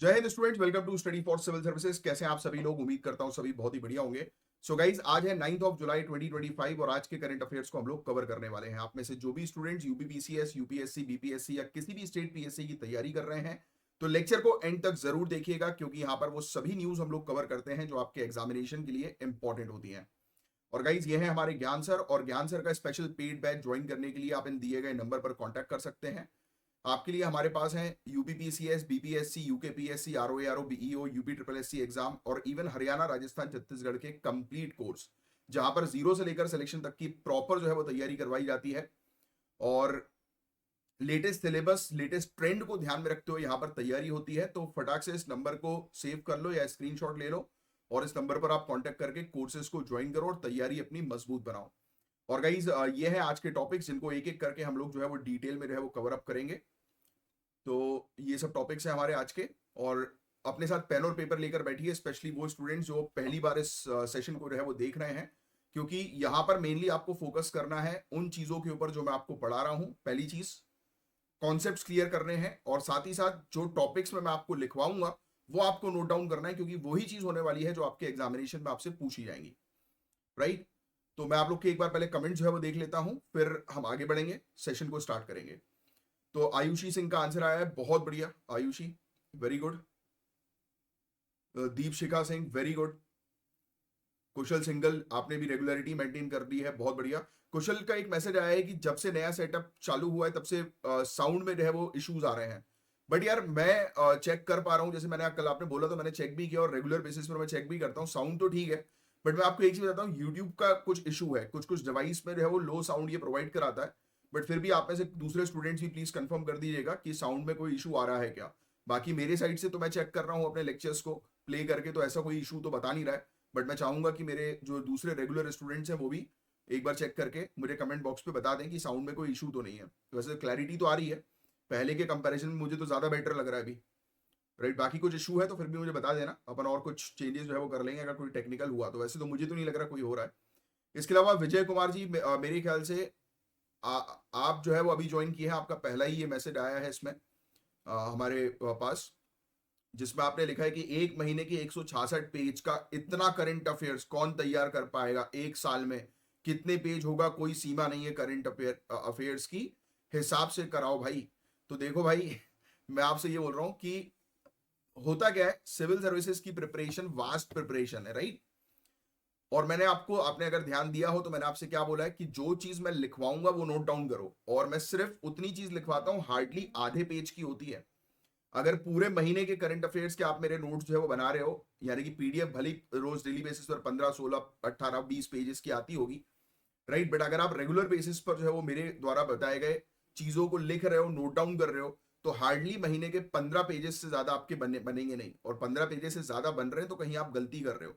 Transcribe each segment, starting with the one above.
जय हिंद students, welcome to study for civil services. कैसे हैं आप सभी लोग? उम्मीद करता हूं सभी बहुत ही बढ़िया होंगे। सो गाइज, आज है 9 जुलाई 2025 और आज के करंट अफेयर्स को हम लोग कवर करने वाले हैं। आप में से जो भी स्टूडेंट्स यूपीपीसीएस, यूपीएससी, बीपीएससी या किसी भी स्टेट पीएससी की तैयारी कर रहे हैं तो लेक्चर को एंड तक जरूर देखिएगा, क्योंकि यहाँ पर वो सभी न्यूज हम लोग कवर करते हैं जो आपके एग्जामिनेशन के लिए इंपॉर्टेंट होती हैं। और गाइज, ये है हमारे ज्ञान सर, और ज्ञान सर का स्पेशल पेड बैच ज्वाइन करने के लिए आप इन दिए गए नंबर पर कॉन्टैक्ट कर सकते हैं। आपके लिए हमारे पास है UPPCS, BPSC, UKPSC, RO ARO, BEO, UP triple SC exam और इवन हरियाणा, राजस्थान, छत्तीसगढ़ के कंप्लीट कोर्स, जहां पर जीरो से लेकर सिलेक्शन तक की प्रॉपर जो है वो तैयारी करवाई जाती है। और लेटेस्ट सिलेबस, लेटेस्ट ट्रेंड को ध्यान में रखते हुए यहाँ पर तैयारी होती है। तो फटाक से इस नंबर को सेव कर लो या स्क्रीनशॉट ले लो और इस नंबर पर आप कांटेक्ट करके कोर्सेज को ज्वाइन करो और तैयारी अपनी मजबूत बनाओ। और गाइज, ये है आज के टॉपिक्स जिनको एक एक करके हम लोग जो है वो डिटेल में जो है वो कवर अप करेंगे। तो ये सब टॉपिक्स हैं हमारे आज के। और अपने साथ पेन और पेपर लेकर बैठिए, स्पेशली वो स्टूडेंट्स जो पहली बार इस सेशन को जो है वो देख रहे हैं, क्योंकि यहाँ पर मेनली आपको फोकस करना है उन चीजों के ऊपर जो मैं आपको पढ़ा रहा हूँ। पहली चीज, कॉन्सेप्ट्स क्लियर करने हैं, और साथ ही साथ जो टॉपिक्स में मैं आपको लिखवाऊंगा वो आपको नोट डाउन करना है, क्योंकि वही चीज होने वाली है जो आपके एग्जामिनेशन में आपसे पूछी जाएंगी। राइट? तो मैं आप लोग के एक बार पहले कमेंट जो है वो देख लेता हूं, फिर हम आगे बढ़ेंगे, सेशन को स्टार्ट करेंगे। तो आयुषी सिंह का आंसर आया है, बहुत बढ़िया आयुषी, वेरी गुड। दीप शिखा सिंह, वेरी गुड। कुशल सिंगल, आपने भी रेगुलरिटी मेंटेन कर दी है, बहुत बढ़िया। कुशल का एक मैसेज आया है कि जब से नया सेटअप चालू हुआ है तब से साउंड में जो है वो इश्यूज आ रहे हैं। बट यार, मैं चेक कर पा रहा हूँ, जैसे मैंने कल आपने बोला तो मैंने चेक भी किया और रेगुलर बेसिस पर मैं चेक भी करता हूँ, साउंड तो ठीक है। बट मैं आपको एक चीज बताता हूँ, यूट्यूब का कुछ इशू है, कुछ कुछ डिवाइस में जो है वो लो साउंड ये प्रोवाइड कराता है। बट फिर भी आप में से दूसरे स्टूडेंट्स भी प्लीज कंफर्म कर दीजिएगा कि साउंड में कोई इशू आ रहा है क्या। बाकी मेरे साइड से तो मैं चेक कर रहा हूँ अपने लेक्चर्स को प्ले करके, तो ऐसा कोई इशू तो बता नहीं रहा है। बट मैं चाहूंगा कि मेरे जो दूसरे रेगुलर स्टूडेंट्स हैं वो भी एक बार चेक करके मुझे कमेंट बॉक्स पे बता दें कि साउंड में कोई इशू तो नहीं है। वैसे क्लैरिटी तो आ रही है, पहले के कंपैरिजन में मुझे तो ज्यादा बेटर लग रहा है अभी। राइट? बाकी कुछ इशू है तो फिर भी मुझे बता देना, अपन और कुछ चेंजेस जो है वो कर लेंगे अगर कोई टेक्निकल हुआ तो। वैसे तो मुझे तो नहीं लग रहा कोई हो रहा है। इसके अलावा विजय कुमार जी, मेरे ख्याल से आप जो है वो अभी ज्वाइन किए हैं, आपका पहला ही ये मैसेज आया है इसमें हमारे पास, जिसमें आपने लिखा है कि एक महीने की 166 पेज का इतना करंट अफेयर्स कौन तैयार कर पाएगा एक साल में? कितने पेज होगा, कोई सीमा नहीं है करंट अफेयर्स की, हिसाब से कराओ भाई। तो देखो भाई, मैं आपसे ये बोल रहा हूं कि होता क्या है, सिविल सर्विसेज की प्रिपरेशन वास्ट प्रिपरेशन है, राइट? और मैंने आपको, आपने अगर ध्यान दिया हो तो मैंने आपसे क्या बोला है कि जो चीज मैं लिखवाऊंगा वो नोट डाउन करो, और मैं सिर्फ उतनी चीज लिखवाता हूं हार्डली आधे पेज की होती है। अगर पूरे महीने के करंट अफेयर्स के आप मेरे नोट्स जो है वो बना रहे हो, यानी कि पीडीएफ भली रोज डेली बेसिस पर 15, 16, 18, 20 पेजेस की आती होगी, राइट? बट अगर आप रेगुलर बेसिस पर जो है वो मेरे द्वारा बताए गए चीजों को लिख रहे हो, नोट डाउन कर रहे हो, तो हार्डली महीने के 15 पेजेस से ज्यादा आपके बनेंगे नहीं। और 15 पेजेस से ज्यादा बन रहे हैं तो कहीं आप गलती कर रहे हो,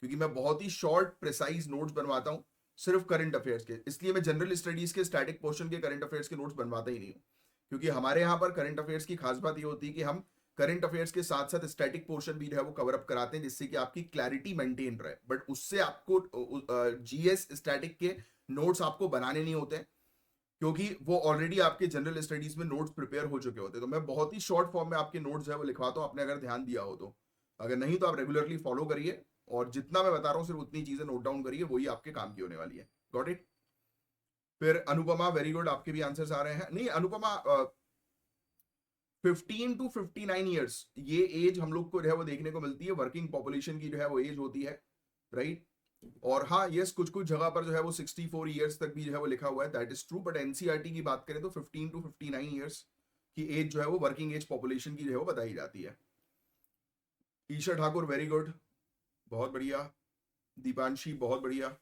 क्योंकि मैं बहुत ही शॉर्ट प्रिसाइज नोट्स बनवाता हूं सिर्फ करंट अफेयर्स के। इसलिए मैं जनरल स्टडीज के स्टैटिक पोर्शन के करंट अफेयर्स के नोट्स बनवाता ही नहीं हूं, क्योंकि हमारे यहाँ पर करंट अफेयर्स की खास बात ये होती है कि हम करंट अफेयर्स के साथ साथ स्टैटिक पोर्शन भी जो है वो कवर अप कराते हैं, जिससे कि आपकी क्लैरिटी मेंटेन रहे। बट उससे आपको जीएस स्टैटिक के नोट्स आपको बनाने नहीं होते, क्योंकि वो ऑलरेडी आपके जनरल स्टडीज में नोट्स प्रिपेयर हो चुके होते हैं। तो मैं बहुत ही शॉर्ट फॉर्म में आपके नोट्स है वो लिखवाता हूं, आपने अगर ध्यान दिया हो तो। अगर नहीं तो आप रेगुलरली फॉलो करिए, और जितना मैं बता रहा हूं सिर्फ उतनी चीजें नोट डाउन करिए, वही आपके काम की होने वाली है। Got it? फिर अनुपमा, वेरी गुड, आपके भी आंसर्स आ रहे हैं। नहीं अनुपमा, 15 टू 59 ईयर्स ये एज हम लोग को जो है वो देखने को मिलती है, वर्किंग पॉपुलेशन की जो है वो एज होती है, राइट? और हाँ, यस, कुछ कुछ जगह पर जो है वो 64 ईयर्स तक भी जो है वो लिखा हुआ है, that is true. But NCERT की बात करें तो 15 टू 59 ईयर्स की एज जो है वो वर्किंग एज पॉपुलेशन की जो है वो बताई जाती है। ईशा ठाकुर, वेरी गुड, बहुत बढ़िया। दीपांशी, बहुत बढ़िया।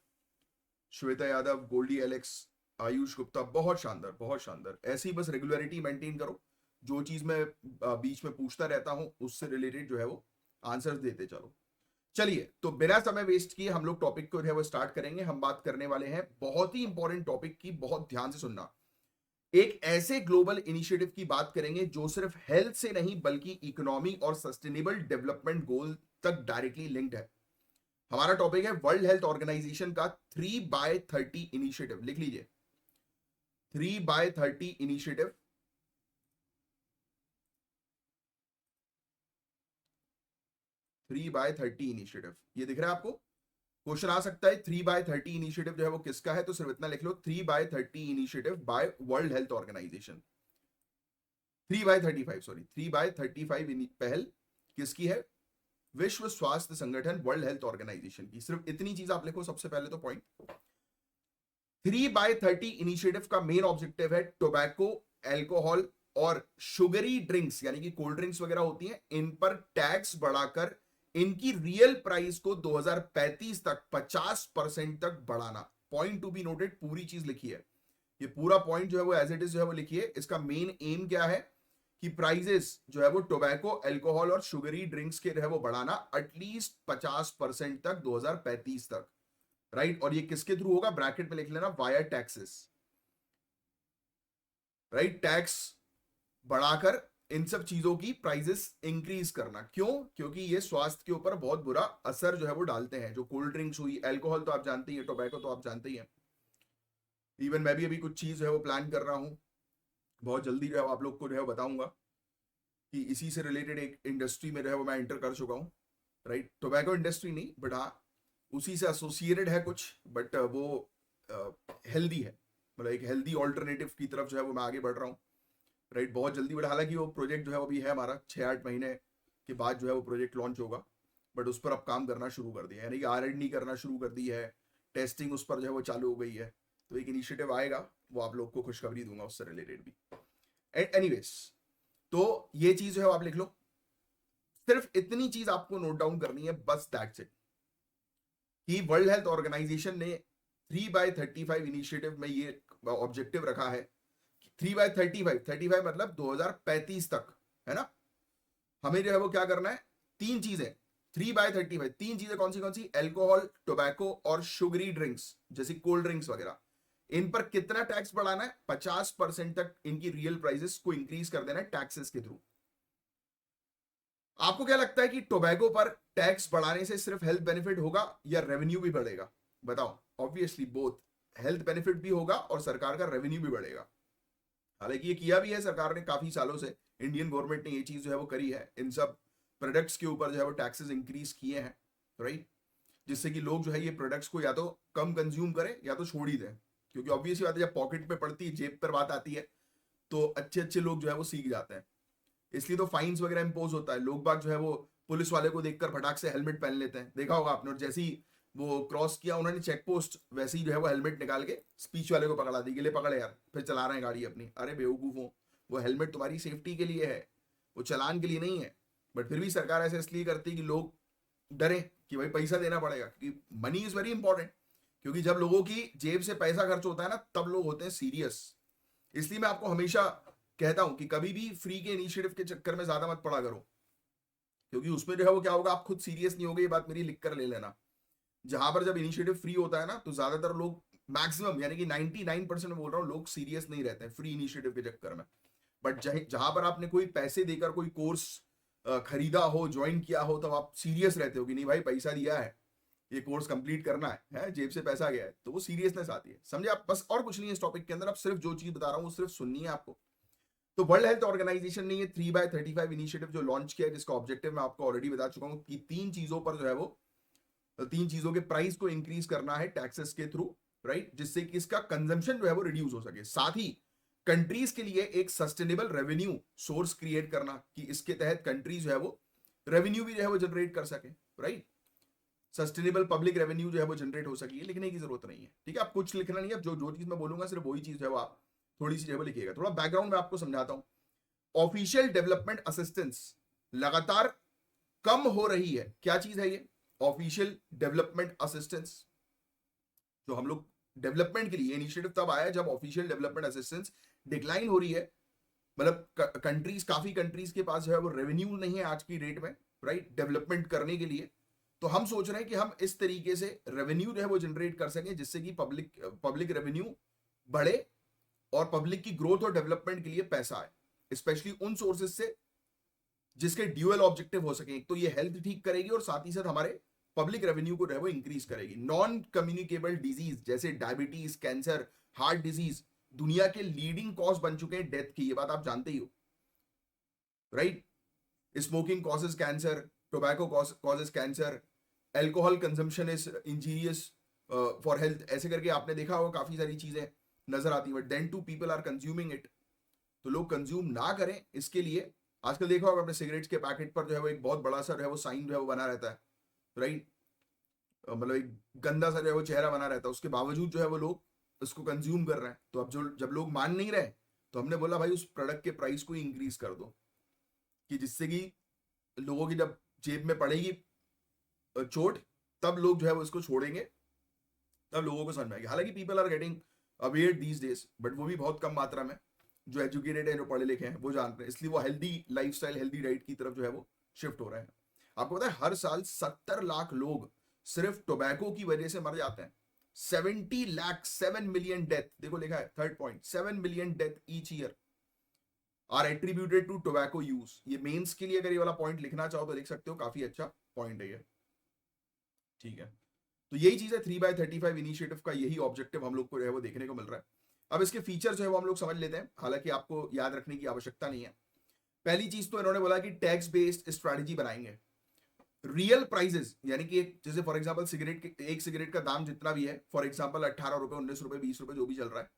श्वेता यादव, गोल्डी एलेक्स, आयुष गुप्ता, बहुत शानदार, बहुत शानदार। ऐसी बस रेगुलरिटी मेंटेन करो, जो चीज मैं बीच में पूछता रहता हूं उससे रिलेटेड जो है वो आंसर्स देते चलो। चलिए, तो बिना समय वेस्ट किए हम लोग टॉपिक को जो है वो स्टार्ट करेंगे। हम बात करने वाले हैं बहुत ही इंपॉर्टेंट टॉपिक की, बहुत ध्यान से सुनना। एक ऐसे ग्लोबल इनिशिएटिव की बात करेंगे जो सिर्फ हेल्थ से नहीं बल्कि इकोनॉमी और सस्टेनेबल डेवलपमेंट गोल तक डायरेक्टली लिंक्ड है। हमारा टॉपिक है वर्ल्ड हेल्थ ऑर्गेनाइजेशन का 3x30 इनिशिएटिव। लिख लीजिए, 3x30 इनिशिएटिव। 3/30 इनिशिएटिव, ये दिख रहा है आपको? क्वेश्चन आ सकता है 3/30 इनिशिएटिव जो है वो किसका है, तो सिर्फ इतना लिख लो 3/30 initiative by World Health Organization. 3/35 sorry 3/35 पहल किसकी है? विश्व स्वास्थ्य संगठन वर्ल्ड हेल्थ ऑर्गेनाइजेशन की। सिर्फ इतनी चीज आप लिखो सबसे पहले तो पॉइंट। 3/30 इनिशिएटिव का मेन ऑब्जेक्टिव है टोबैको, एल्कोहल और शुगरी ड्रिंक्स यानी कि कोल्ड ड्रिंक्स वगैरह होती हैं, इन पर टैक्स बढ़ाकर इनकी रियल प्राइस को 2035 तक 50% तक बढ़ाना। पॉइंट टू बी नोटेड, पूरी चीज लिखी है, ये पूरा पॉइंट जो है वो एज इट इज जो है वो लिखिए। इसका मेन एम क्या है कि प्राइजेस जो है वो टोबैको, अल्कोहल और शुगरी ड्रिंक्स के है वो बढ़ाना एटलीस्ट 50% तक 2035 तक, राइट। और ये किसके थ्रू होगा, ब्रैकेट में लिख लेना, वाया टैक्सेस, राइट। टैक्स बढ़ाकर इन सब चीजों की प्राइजेस इंक्रीज करना। क्यों? क्योंकि ये स्वास्थ्य के ऊपर बहुत बुरा असर जो है वो डालते हैं। जो कोल्ड ड्रिंक्स हुई, अल्कोहल तो आप जानते ही है, टोबैको तो आप जानते ही हैं। इवन मैं भी अभी कुछ चीज जो है वो प्लान कर रहा हूं, बहुत जल्दी जो है आप लोग को जो है बताऊंगा कि इसी से रिलेटेड एक इंडस्ट्री में जो है वो मैं एंटर कर चुका हूँ, राइट। टोबैको इंडस्ट्री नहीं, बट हाँ उसी से एसोसिएटेड है कुछ, बट वो हेल्दी है, मतलब एक हेल्दी ऑल्टरनेटिव की तरफ जो है वो मैं आगे बढ़ रहा हूँ, राइट। बहुत जल्दी बढ़ा, हालांकि वो प्रोजेक्ट जो है अभी है हमारा 6-8 महीने के बाद जो है वो प्रोजेक्ट लॉन्च होगा, बट उस पर अब काम करना शुरू कर दिया है, यानी कि R&D करना शुरू कर दी है, टेस्टिंग उस पर जो है वो चालू हो गई है। तो एक इनिशिएटिव आएगा, वो आप लोग को खुशखबरी दूंगा उससे रिलेटेड भी। एनीवेज, तो ये चीज जो है आप लिख लो, सिर्फ इतनी चीज आपको नोट डाउन करनी है, बस दैट्स इट, कि वर्ल्ड हेल्थ ऑर्गेनाइजेशन ने 3/35 इनिशिएटिव में ये ऑब्जेक्टिव रखा है। 3/35 मतलब 2035 तक, है ना। हमें जो है वो क्या करना है, तीन चीजें, 3/35 तीन चीजें कौन सी? अल्कोहल, टोबैको और शुगरी ड्रिंक्स जैसी कोल्ड ड्रिंक्स वगैरह, इन पर कितना टैक्स बढ़ाना है? 50% तक इनकी रियल प्राइसेस को इंक्रीज कर देना है टैक्सेस के थ्रू। आपको क्या लगता है कि टोबैको पर टैक्स बढ़ाने से सिर्फ हेल्थ बेनिफिट होगा या रेवेन्यू भी बढ़ेगा? बताओ। ऑब्वियसली बोथ, हेल्थ बेनिफिट भी होगा और सरकार का रेवेन्यू भी बढ़ेगा। हालांकि ये किया भी है सरकार ने काफी सालों से, इंडियन गवर्नमेंट ने ये चीज जो है वो करी है, इन सब प्रोडक्ट्स के ऊपर जो है वो टैक्सेस इंक्रीज किए हैं, राइट। जिससे कि लोग जो है ये प्रोडक्ट्स को या तो कम कंज्यूम करें या तो छोड़ ही दें, क्योंकि ऑब्वियसली बात है जब पॉकेट पे पड़ती है, जेब पर बात आती है, तो अच्छे अच्छे लोग जो है वो सीख जाते हैं। इसलिए तो फाइन्स वगैरह इंपोज होता है, लोग बाग जो है वो पुलिस वाले को देखकर फटाक से हेलमेट पहन लेते हैं, देखा होगा आपने। और जैसे ही वो क्रॉस किया उन्होंने चेक पोस्ट, वैसे ही जो है वो हेलमेट निकाल के स्पीच वाले को पकड़ा दी, ले पकड़े यार, फिर चला रहे हैं गाड़ी अपनी। अरे बेवकूफों, वो हेलमेट तुम्हारी सेफ्टी के लिए है, वो चलान के लिए नहीं है। बट फिर भी सरकार ऐसे इसलिए करती है कि लोग डरे कि भाई पैसा देना पड़ेगा, क्योंकि मनी इज वेरी इंपॉर्टेंट। क्योंकि जब लोगों की जेब से पैसा खर्च होता है ना, तब लोग होते हैं सीरियस। इसलिए मैं आपको हमेशा कहता हूं कि कभी भी फ्री के इनिशिएटिव के चक्कर में ज्यादा मत पड़ा करो, क्योंकि उसमें जो है वो क्या होगा, आप खुद सीरियस नहीं होगे, ये बात मेरी लिख कर ले लेना। जहां पर जब इनिशिएटिव फ्री होता है ना, तो ज्यादातर लोग, मैक्सिमम यानी कि 99% में बोल रहा हूँ, लोग सीरियस नहीं रहते हैं फ्री इनिशिएटिव के चक्कर में। बट जहां पर आपने कोई पैसे देकर कोई कोर्स खरीदा हो, ज्वाइन किया हो, तब आप सीरियस रहते हो कि नहीं भाई पैसा दिया है, ये कोर्स कंप्लीट करना है, जेब से पैसा गया है, तो वो सीरियसनेस आती है, समझे आप। बस और कुछ नहीं है इस टॉपिक के अंदर, आप सिर्फ जो चीज बता रहा हूँ वो सिर्फ सुननी है आपको। तो वर्ल्ड हेल्थ ऑर्गेनाइजेशन ने ये 3/35 इनिशिएटिव जो लॉन्च किया है, जिसका ऑब्जेक्टिव मैं आपको ऑलरेडी बता चुका हूं कि तीन चीजों पर जो है वो, तीन चीजों के प्राइस को इंक्रीज करना है टैक्सेस के थ्रू, राइट, जिससे कि इसका कंजम्पशन जो है वो रिड्यूस हो सके। साथ ही कंट्रीज के लिए एक सस्टेनेबल रेवेन्यू सोर्स क्रिएट करना, कि इसके तहत कंट्रीज जो है वो रेवेन्यू भी जो है वो जनरेट कर सके, राइट। सस्टेनेबल पब्लिक रेवेन्यू जो है वो जनरेट हो सके, लिखने की जरूरत नहीं है, ठीक है। आप कुछ लिखना नहीं है, जो जो चीज मैं बोलूंगा सिर्फ वही चीज है वो आप थोड़ी सी जो है वो लिखिएगा। थोड़ा बैकग्राउंड में आपको समझाता हूं। ऑफिशियल डेवलपमेंट असिस्टेंस लगातार कम हो रही है। क्या चीज है ये ऑफिशियल डेवलपमेंट असिस्टेंस? जो हम लोग डेवलपमेंट के लिए इनिशिएटिव तब आया जब ऑफिशियल डेवलपमेंट असिस्टेंस डिक्लाइन हो रही है, मतलब कंट्रीज, काफी कंट्रीज के पास जो है वो रेवेन्यू नहीं है आज की डेट में, राइट, डेवलपमेंट करने के लिए। तो हम सोच रहे हैं कि हम इस तरीके से रेवेन्यू जो है वो जनरेट कर सकें, जिससे कि पब्लिक रेवेन्यू बढ़े और पब्लिक की ग्रोथ और डेवलपमेंट के लिए पैसा आए, स्पेशली उन सोर्सेज से जिसके ड्यूअल ऑब्जेक्टिव हो सके। एक तो ये हेल्थ ठीक करेगी और साथ ही साथ हमारे पब्लिक रेवेन्यू को वो इंक्रीज करेगी। नॉन कम्युनिकेबल डिजीज जैसे डायबिटीज, कैंसर, हार्ट डिजीज दुनिया के लीडिंग कॉज बन चुके हैं डेथ की, ये बात आप जानते ही हो, right. Smoking causes cancer, tobacco causes cancer, alcohol consumption is injurious for health, ऐसे करके आपने देखा होगा काफी सारी चीजें नजर आती है, but then too people are consuming it. तो लोग कंज्यूम ना करें इसके लिए, आजकल देखा होगा अपने सिगरेट्स के पैकेट पर जो है वो एक बहुत बड़ा सा जो है वो साइन जो है वो बना रहता है, राइट, मतलब एक गंदा सा जो है वो चेहरा बना रहता है, उसके बावजूद जो है वो लोग उसको कंज्यूम कर रहे हैं। तो अब जो जब लोग मान नहीं रहे, तो हमने बोला भाई उस प्रोडक्ट के प्राइस को इंक्रीज कर दो, कि जिससे कि लोगों की जब जेब में पड़ेगी चोट, तब लोग जो है वो इसको छोड़ेंगे, तब लोगों को समझ में आएगी। हालांकि people are getting aware these days, but वो भी बहुत कम मात्रा में, जो एजुकेटेड है, जो पढ़े लिखे हैं, वो जानते हैं, इसलिए वो हेल्दी लाइफस्टाइल, हेल्दी डाइट की तरफ जो है वो शिफ्ट हो रहे हैं। आपको पता है हर साल 70 लाख लोग सिर्फ टोबैको की वजह से मर जाते हैं। 70 लाख, 7 मिलियन डेथ, देखो लिखा है third point, 7 million death each year are attributed to tobacco use. ये मेंस के लिए अगर ये वाला पॉइंट लिखना चाहो तो लिख सकते हो, काफी अच्छा पॉइंट है ये, ठीक है। तो यही चीज है 3x35 इनिशिएटिव का, यही ऑब्जेक्टिव हम लोग को जो है वो देखने को मिल रहा है। अब इसके फीचर जो है वो हम लोग समझ लेते हैं, हालांकि आपको याद रखने की आवश्यकता नहीं है। पहली चीज तो इन्होंने बोला कि टैक्स बेस्ड स्ट्रैटेजी बनाएंगे। रियल प्राइजेस, यानी कि जैसे फॉर एग्जांपल एक सिगरेट का दाम जितना भी है, फॉर एग्जांपल 18 रुपए, 19 रुपए, 20 रुपए, जो भी चल रहा है,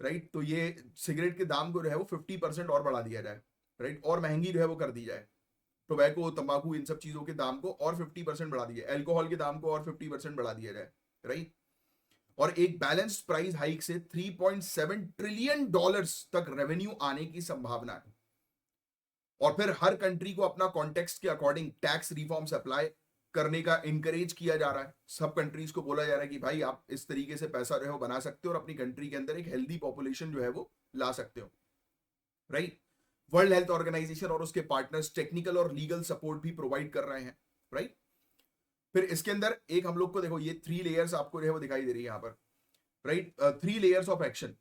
राइट, तो ये सिगरेट के दाम को जो है वो 50% और बढ़ा दिया जाए, राइट, और महंगी जो है वो कर दी जाए। टोबैको, तंबाकू, इन सब चीजों के दाम को और 50% बढ़ा दिया, एल्कोहल के दाम को और 50% बढ़ा दिया जाए, राइट। और एक बैलेंस्ड प्राइस हाइक से $3.7 ट्रिलियन तक रेवेन्यू आने की संभावना है। और फिर हर कंट्री को अपना कॉन्टेक्स्ट के अकॉर्डिंग टैक्स रिफॉर्म्स अप्लाई करने का इंकरेज किया जा रहा है। सब कंट्रीज को बोला जा रहा है कि भाई आप इस तरीके से पैसा जो है बना सकते हो और अपनी कंट्री के अंदर एक हेल्दी पॉपुलेशन जो है वो ला सकते हो, राइट। वर्ल्ड हेल्थ ऑर्गेनाइजेशन और उसके पार्टनर्स टेक्निकल और लीगल सपोर्ट भी प्रोवाइड कर रहे हैं, राइट। फिर इसके अंदर एक हम लोग को देखो, ये 3 लेयर्स आपको जो है वो दिखाई दे रही है यहाँ पर, right, 3 layers of action,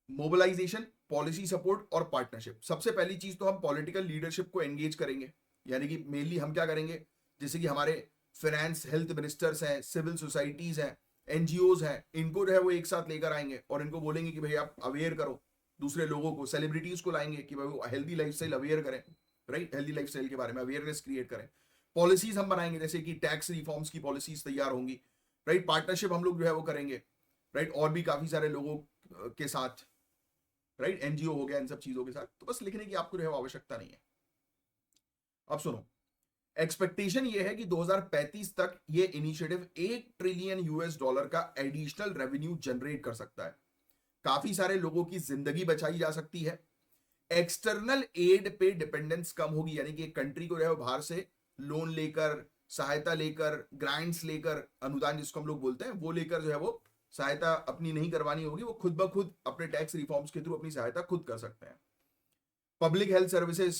mobilisation, policy support और पार्टनरशिप। सबसे पहली चीज तो हम पॉलिटिकल लीडरशिप को एंगेज करेंगे, यानी कि मेनली हम क्या करेंगे, जैसे कि हमारे फाइनेंस, हेल्थ मिनिस्टर्स हैं, सिविल सोसाइटीज हैं, एनजीओज हैं, इनको जो है वो एक साथ लेकर आएंगे और इनको बोलेंगे कि भाई आप अवेयर करो दूसरे लोगों को, सेलिब्रिटीज को लाएंगे कि भाई वो हेल्दी लाइफस्टाइल अवेयर करें, राइट, हेल्दी लाइफस्टाइल के बारे में अवेयरनेस क्रिएट करें। पॉलिसीज हम बनाएंगे, जैसे कि टैक्स रिफॉर्म्स की पॉलिसीज तैयार होंगी, राइट। पार्टनरशिप हम लोग जो है वो करेंगे, राइट, और भी काफी सारे लोगों के साथ, राइट, एनजीओ हो गया, इन सब चीजों के साथ। तो बस लिखने की आपको जो है आवश्यकता नहीं है। अब सुनो, एक्सपेक्टेशन ये है कि 2035 तक ये इनिशिएटिव $1 ट्रिलियन का एडिशनल रेवेन्यू जनरेट कर सकता है। काफी सारे लोगों की जिंदगी बचाई जा सकती है, एक्सटर्नल एड पे डिपेंडेंस कम होगी, यानी कि एक कंट्री को जो है बाहर से लोन लेकर, सहायता लेकर, ग्रांट्स लेकर, अनुदान जिसको हम लोग बोलते हैं, वो लेकर जो है वो सहायता अपनी नहीं करवानी होगी, वो खुद ब खुद अपने टैक्स रिफॉर्म्स के थ्रू अपनी सहायता खुद कर सकते हैं। पब्लिक हेल्थ सर्विसेज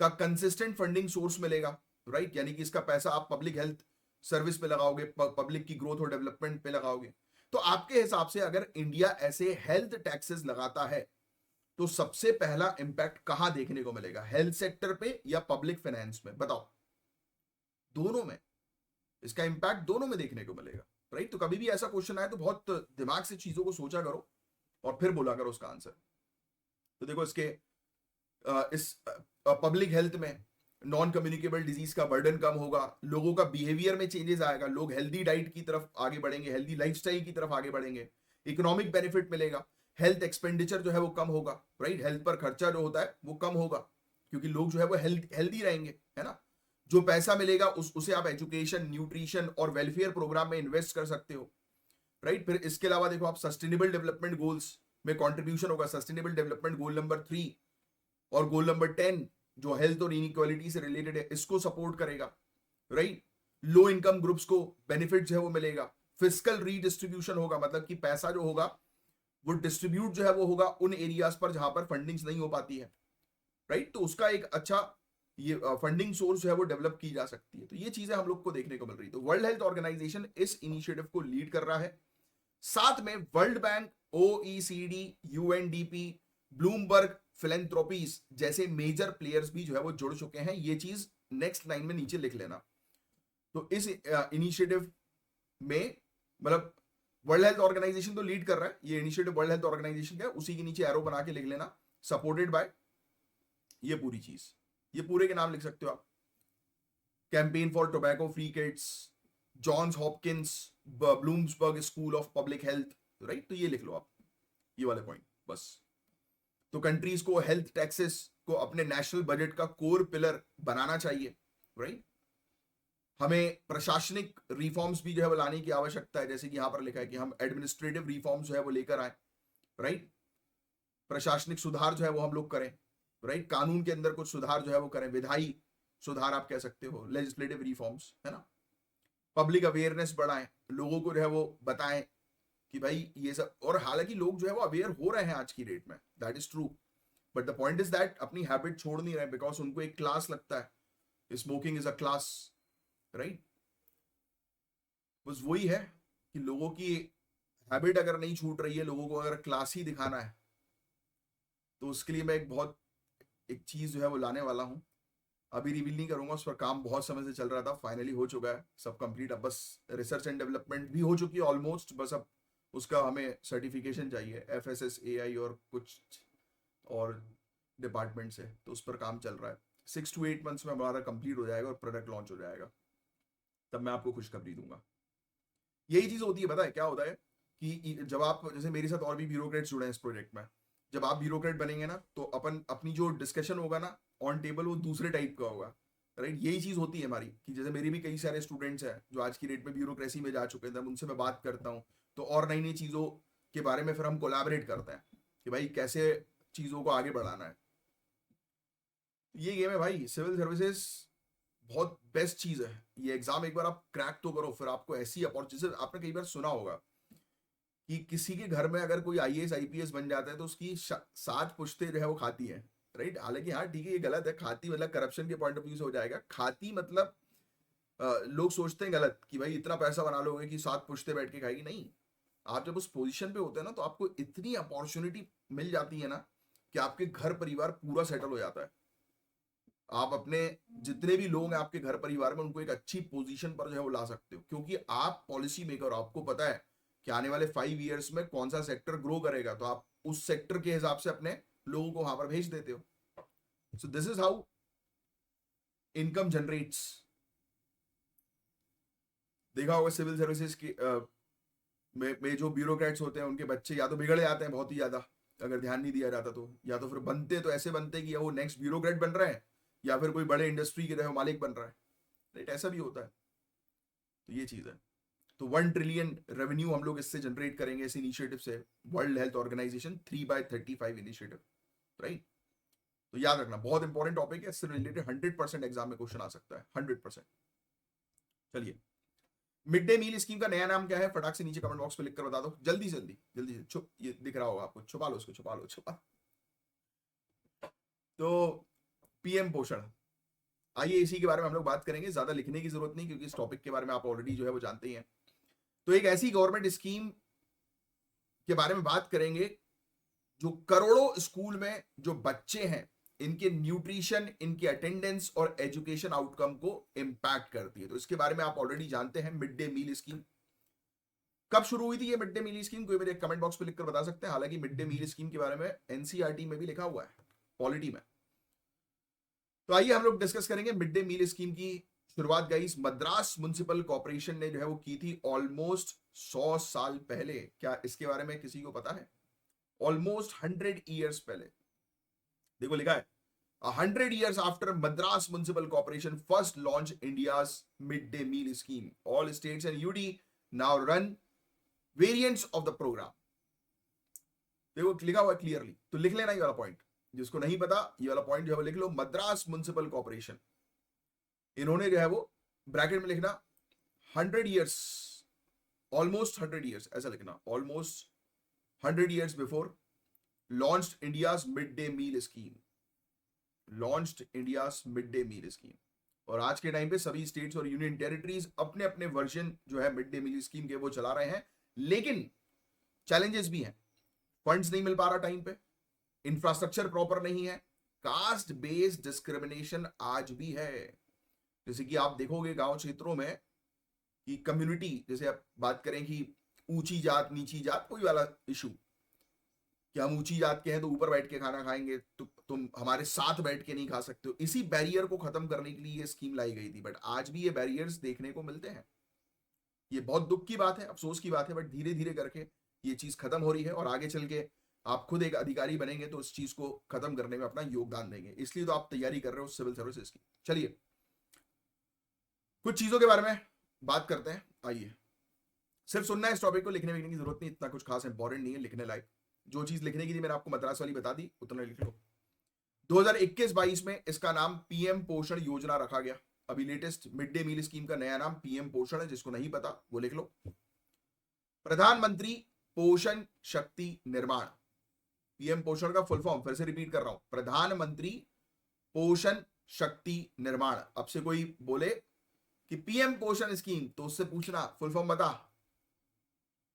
का कंसिस्टेंट फंडिंग सोर्स मिलेगा, राइट, यानी कि इसका पैसा आप पब्लिक हेल्थ सर्विस पे लगाओगे, पब्लिक की ग्रोथ और डेवलपमेंट पे लगाओगे। तो आपके हिसाब से अगर इंडिया ऐसे हेल्थ टैक्सेस लगाता है तो सबसे पहला इंपैक्ट कहां देखने को मिलेगा, हेल्थ सेक्टर पे या पब्लिक फाइनेंस में, बताओ। दोनों में, इसका इंपैक्ट दोनों में देखने को मिलेगा, राइट। तो कभी भी ऐसा क्वेश्चन आए तो बहुत दिमाग से चीजों को सोचा करो और फिर बोला करो उसका आंसर। तो देखो इसके इस पब्लिक हेल्थ में नॉन कम्युनिकेबल डिजीज का बर्डन कम होगा, लोगों का बिहेवियर में चेंजेस आएगा, लोग हेल्दी डाइट की तरफ आगे बढ़ेंगे, हेल्दी लाइफस्टाइल की तरफ आगे बढ़ेंगे, इकोनॉमिक बेनिफिट मिलेगा, हेल्थ एक्सपेंडिचर जो है वो कम होगा, राइट, हेल्थ पर खर्चा जो होता है वो कम होगा, क्योंकि लोग जो है वो हेल्दी रहेंगे, है ना। जो पैसा मिलेगा उसे आप एजुकेशन, न्यूट्रिशन और वेलफेयर प्रोग्राम में इन्वेस्ट कर सकते हो, राइट। फिर इसके अलावा देखो आप सस्टेनेबल डेवलपमेंट गोल्स में कंट्रीब्यूशन होगा, सस्टेनेबल डेवलपमेंट गोल नंबर 3 और गोल नंबर 10 जो हेल्थ और इनइक्वालिटी से रिलेटेड है, इसको सपोर्ट करेगा, राइट। लो इनकम ग्रुप्स को बेनिफिट जो है वो मिलेगा, फिस्कल रीडिस्ट्रीब्यूशन होगा, मतलब कि पैसा जो होगा वो डिस्ट्रीब्यूट जो है वो होगा उन एरियाज पर जहां पर फंडिंग नहीं हो पाती है, राइट। तो उसका एक अच्छा ये फंडिंग सोर्स जो है वो डेवलप की जा सकती है। तो ये चीजें हम लोग को देखने को मिल रही है। तो वर्ल्ड हेल्थ ऑर्गेनाइजेशन इस इनिशिएटिव को लीड कर रहा है, साथ में World Bank, OECD, UNDP, Bloomberg Philanthropies जैसे मेजर प्लेयर्स भी जो है वो जुड़ चुके हैं। ये चीज नेक्स्ट लाइन में नीचे लिख लेना। तो इस इनिशिएटिव में मतलब वर्ल्ड हेल्थ ऑर्गेनाइजेशन तो लीड कर रहा है, ये इनिशिएटिव वर्ल्ड हेल्थ ऑर्गेनाइजेशन का है, उसी के नीचे एरो बना के लिख लेना, सपोर्टेड बाय, ये पूरी चीज, ये पूरे के नाम लिख सकते हो आप। Campaign for tobacco free kids, Johns Hopkins Bloomberg school of public health, right? तो ये लिख लो आप, ये वाले पॉइंट बस। तो कंट्रीज को हेल्थ टैक्सेस को अपने नेशनल बजट का कोर पिलर बनाना चाहिए, राइट? हमें प्रशासनिक रिफॉर्म्स भी जो है वो लाने की आवश्यकता है, जैसे कि यहां पर लिखा है कि हम एडमिनिस्ट्रेटिव रिफॉर्म्स जो है वो लेकर आए, राइट? प्रशासनिक सुधार जो है वो हम लोग करें, राइट? कानून के अंदर कुछ सुधार जो है वो करें, विधायी सुधार आप कह सकते हो, लेजिस्लेटिव रिफॉर्म्स, है ना? पब्लिक अवेयरनेस बढ़ाएं, लोगों को जो है वो बताएं कि भाई ये सब, और हालांकि लोग जो है वो अवेयर हो रहे हैं आज की डेट में, that is true, but the point is that अपनी हैबिट छोड़ नहीं रहे, बिकॉज उनको एक क्लास लगता है, smoking is a class, right? बस वही है कि लोगों की हैबिट अगर नहीं छूट रही है, लोगों को अगर क्लास ही दिखाना है, तो उसके लिए मैं एक चीज जो है वो लाने वाला हूं। अभी रिवील नहीं करूंगा, उस पर काम बहुत समय से चल रहा था, फाइनली हो चुका है सब कंप्लीट, अब बस रिसर्च एंड डेवलपमेंट भी हो चुकी है ऑलमोस्ट, बस अब उसका हमें सर्टिफिकेशन चाहिए FSSAI और कुछ और डिपार्टमेंट से, तो उस पर काम चल रहा है। 6 to 8 मंथ्स में हमारा कंप्लीट हो जाएगा और प्रोडक्ट लॉन्च हो जाएगा, तब मैं आपको खुशखबरी दूंगा। यही चीज होती है, पता है क्या होता है कि जब आप, जैसे मेरे साथ और भी ब्यूरोक्रेट्स जुड़े हैं इस प्रोजेक्ट में, जब आप ब्यूरोक्रेट बनेंगे ना, तो अपनी जो डिस्कशन होगा ना ऑन टेबल, वो दूसरे टाइप का होगा, राइट? यही चीज होती है हमारी, कि जैसे मेरी भी कई सारे स्टूडेंट्स हैं जो आज की डेट में ब्यूरोक्रेसी में जा चुके हैं, तब उनसे मैं बात करता हूँ, तो और नई नई चीजों के बारे में फिर हम कोलैबोरेट करते हैं कि भाई कैसे चीजों को आगे बढ़ाना है। ये गेम है भाई, सिविल सर्विसेज बहुत बेस्ट चीज है। ये एग्जाम एक बार आप क्रैक तो करो, फिर आपको ऐसी अपॉर्चुनिटी, आपने कई बार सुना होगा कि किसी के घर में अगर कोई IAS IPS बन जाता है तो उसकी 7 पुश्ते जो है वो खाती है, राइट? हालांकि हाँ ठीक है, ये गलत है, खाती मतलब करप्शन के पॉइंट ऑफ व्यू से हो जाएगा, खाती मतलब लोग सोचते हैं गलत कि भाई इतना पैसा बना लोगे कि 7 पुश्ते बैठ के खाएगी, नहीं। आप जब उस पोजीशन पे होते हैं ना, तो आपको इतनी अपॉर्चुनिटी मिल जाती है ना कि आपके घर परिवार पूरा सेटल हो जाता है। आप अपने जितने भी लोग हैं आपके घर परिवार में, उनको एक अच्छी पोजीशन पर जो है वो ला सकते हो, क्योंकि आप पॉलिसी मेकर हो, आपको पता है कि आने वाले 5 ईयर्स में कौन सा सेक्टर ग्रो करेगा, तो आप उस सेक्टर के हिसाब से अपने लोगों को वहां पर भेज देते हो। So this is how income generates. देखा होगा सिविल सर्विसेज की में जो ब्यूरोक्रेट्स होते हैं, उनके बच्चे या तो बिगड़ जाते हैं बहुत ही ज्यादा अगर ध्यान नहीं दिया जाता तो, या तो फिर बनते तो ऐसे बनते कि वो नेक्स्ट ब्यूरोक्रेट बन रहे हैं, या फिर कोई बड़े इंडस्ट्री के मालिक बन रहा है, राइट? ऐसा भी होता है। तो ये चीज है। तो 1 ट्रिलियन रेवेन्यू हम लोग इससे जनरेट करेंगे, इस इनिशिएटिव से, World Health Organization 3x35 initiative, right? तो याद रखना, बहुत इंपॉर्टेंट टॉपिक है, इससे रिलेटेड 100% एग्जाम में क्वेश्चन आ सकता है, 100%। चलिए, मिड डे मील स्कीम का नया नाम क्या है? फटाक से नीचे कमेंट बॉक्स में लिखकर बता दो, जल्दी जल्दी जल्दी से। छुप, ये दिख रहा होगा आपको, छुपा लो उसको, छुपा लो, छुपा। तो PM पोषण, आइए इसी के बारे में हम लोग बात करेंगे, ज्यादा लिखने की जरूरत नहीं, क्योंकि इस टॉपिक के बारे में आप ऑलरेडी जो है वो जानते ही हैं। तो एक ऐसी गवर्नमेंट स्कीम के बारे में बात करेंगे जो करोड़ों स्कूल में जो बच्चे हैं, इनके न्यूट्रिशन, इनके अटेंडेंस और एजुकेशन आउटकम को इंपैक्ट करती है। तो इसके बारे में आप ऑलरेडी जानते हैं, मिड डे मील स्कीम। कब शुरू हुई थी ये मिड डे मील स्कीम? कोई मेरे कमेंट बॉक्स पे लिखकर बता सकते हैं। हालांकि मिड डे मील स्कीम के बारे में NCERT में भी लिखा हुआ है, पॉलिटी में। तो आइए हम लोग डिस्कस करेंगे मिड डे मील स्कीम की शुरुआत गाइस मद्रास म्युनिसिपल कॉर्पोरेशन ने जो है वो की थी ऑलमोस्ट 100 साल पहले। क्या इसके बारे में किसी को पता है? ऑलमोस्ट 100 ईयर्स पहले। देखो लिखा है 100 years after Madras Municipal Corporation first launched India's midday meal scheme, all states and UT now run variants of the program. देखो लिखा हुआ क्लियरली, तो लिख लेना ये वाला पॉइंट, जिसको नहीं पता ये वाला पॉइंट जो है वो लिख लो। मद्रास म्युनिसिपल कॉर्पोरेशन, इन्होंने जो है वो ब्रैकेट में लिखना 100 years, ऑलमोस्ट 100 years ऐसा लिखना, almost 100 years before launched India's mid day meal scheme, launched India's mid day meal scheme. और आज के टाइम पे सभी स्टेट्स और यूनियन टेरिटरीज अपने अपने वर्जन जो है मिड डे मील स्कीम के वो चला रहे हैं, लेकिन चैलेंजेस भी हैं। फंड्स नहीं मिल पा रहा टाइम पे, इंफ्रास्ट्रक्चर प्रॉपर नहीं है, कास्ट बेस्ड डिस्क्रिमिनेशन आज भी है। जैसे कि आप देखोगे गांव क्षेत्रों में कि कम्युनिटी, जैसे आप बात करें कि ऊंची जात नीची जात, कोई वाला इशू, कि हम ऊंची जात के हैं तो ऊपर बैठ के खाना खाएंगे, तो तुम हमारे साथ बैठ के नहीं खा सकते हो। इसी बैरियर को खत्म करने के लिए ये स्कीम लाई गई थी, बट आज भी ये बैरियर्स देखने को मिलते हैं। ये बहुत दुख की बात है, अफसोस की बात है, बट धीरे धीरे करके ये चीज खत्म हो रही है, और आगे चल के आप खुद एक अधिकारी बनेंगे तो इस चीज को खत्म करने में अपना योगदान देंगे। इसलिए तो आप तैयारी कर रहे हो सिविल सर्विसेज की। चलिए कुछ चीजों के बारे में बात करते हैं। आइए, सिर्फ सुनना है इस टॉपिक को, लिखने लिखने की जरूरत नहीं, इतना कुछ खास इंपॉर्टेंट नहीं है लिखने लायक। जो चीज लिखने की थी मैंने आपको मद्रास वाली बता दी, उतना लिख लो। 2021-22 में इसका नाम पीएम पोषण योजना रखा गया। अभी latest mid day meal scheme का नया नाम पीएम पोषण है, जिसको नहीं पता वो लिख लो। प्रधानमंत्री पोषण शक्ति निर्माण, पीएम पोषण का फुल फॉर्म फिर से रिपीट कर रहा हूं, प्रधानमंत्री पोषण शक्ति निर्माण। अब से कोई बोले कि पीएम पोषण स्कीम, तो उससे पूछना फुल फॉर्म बता,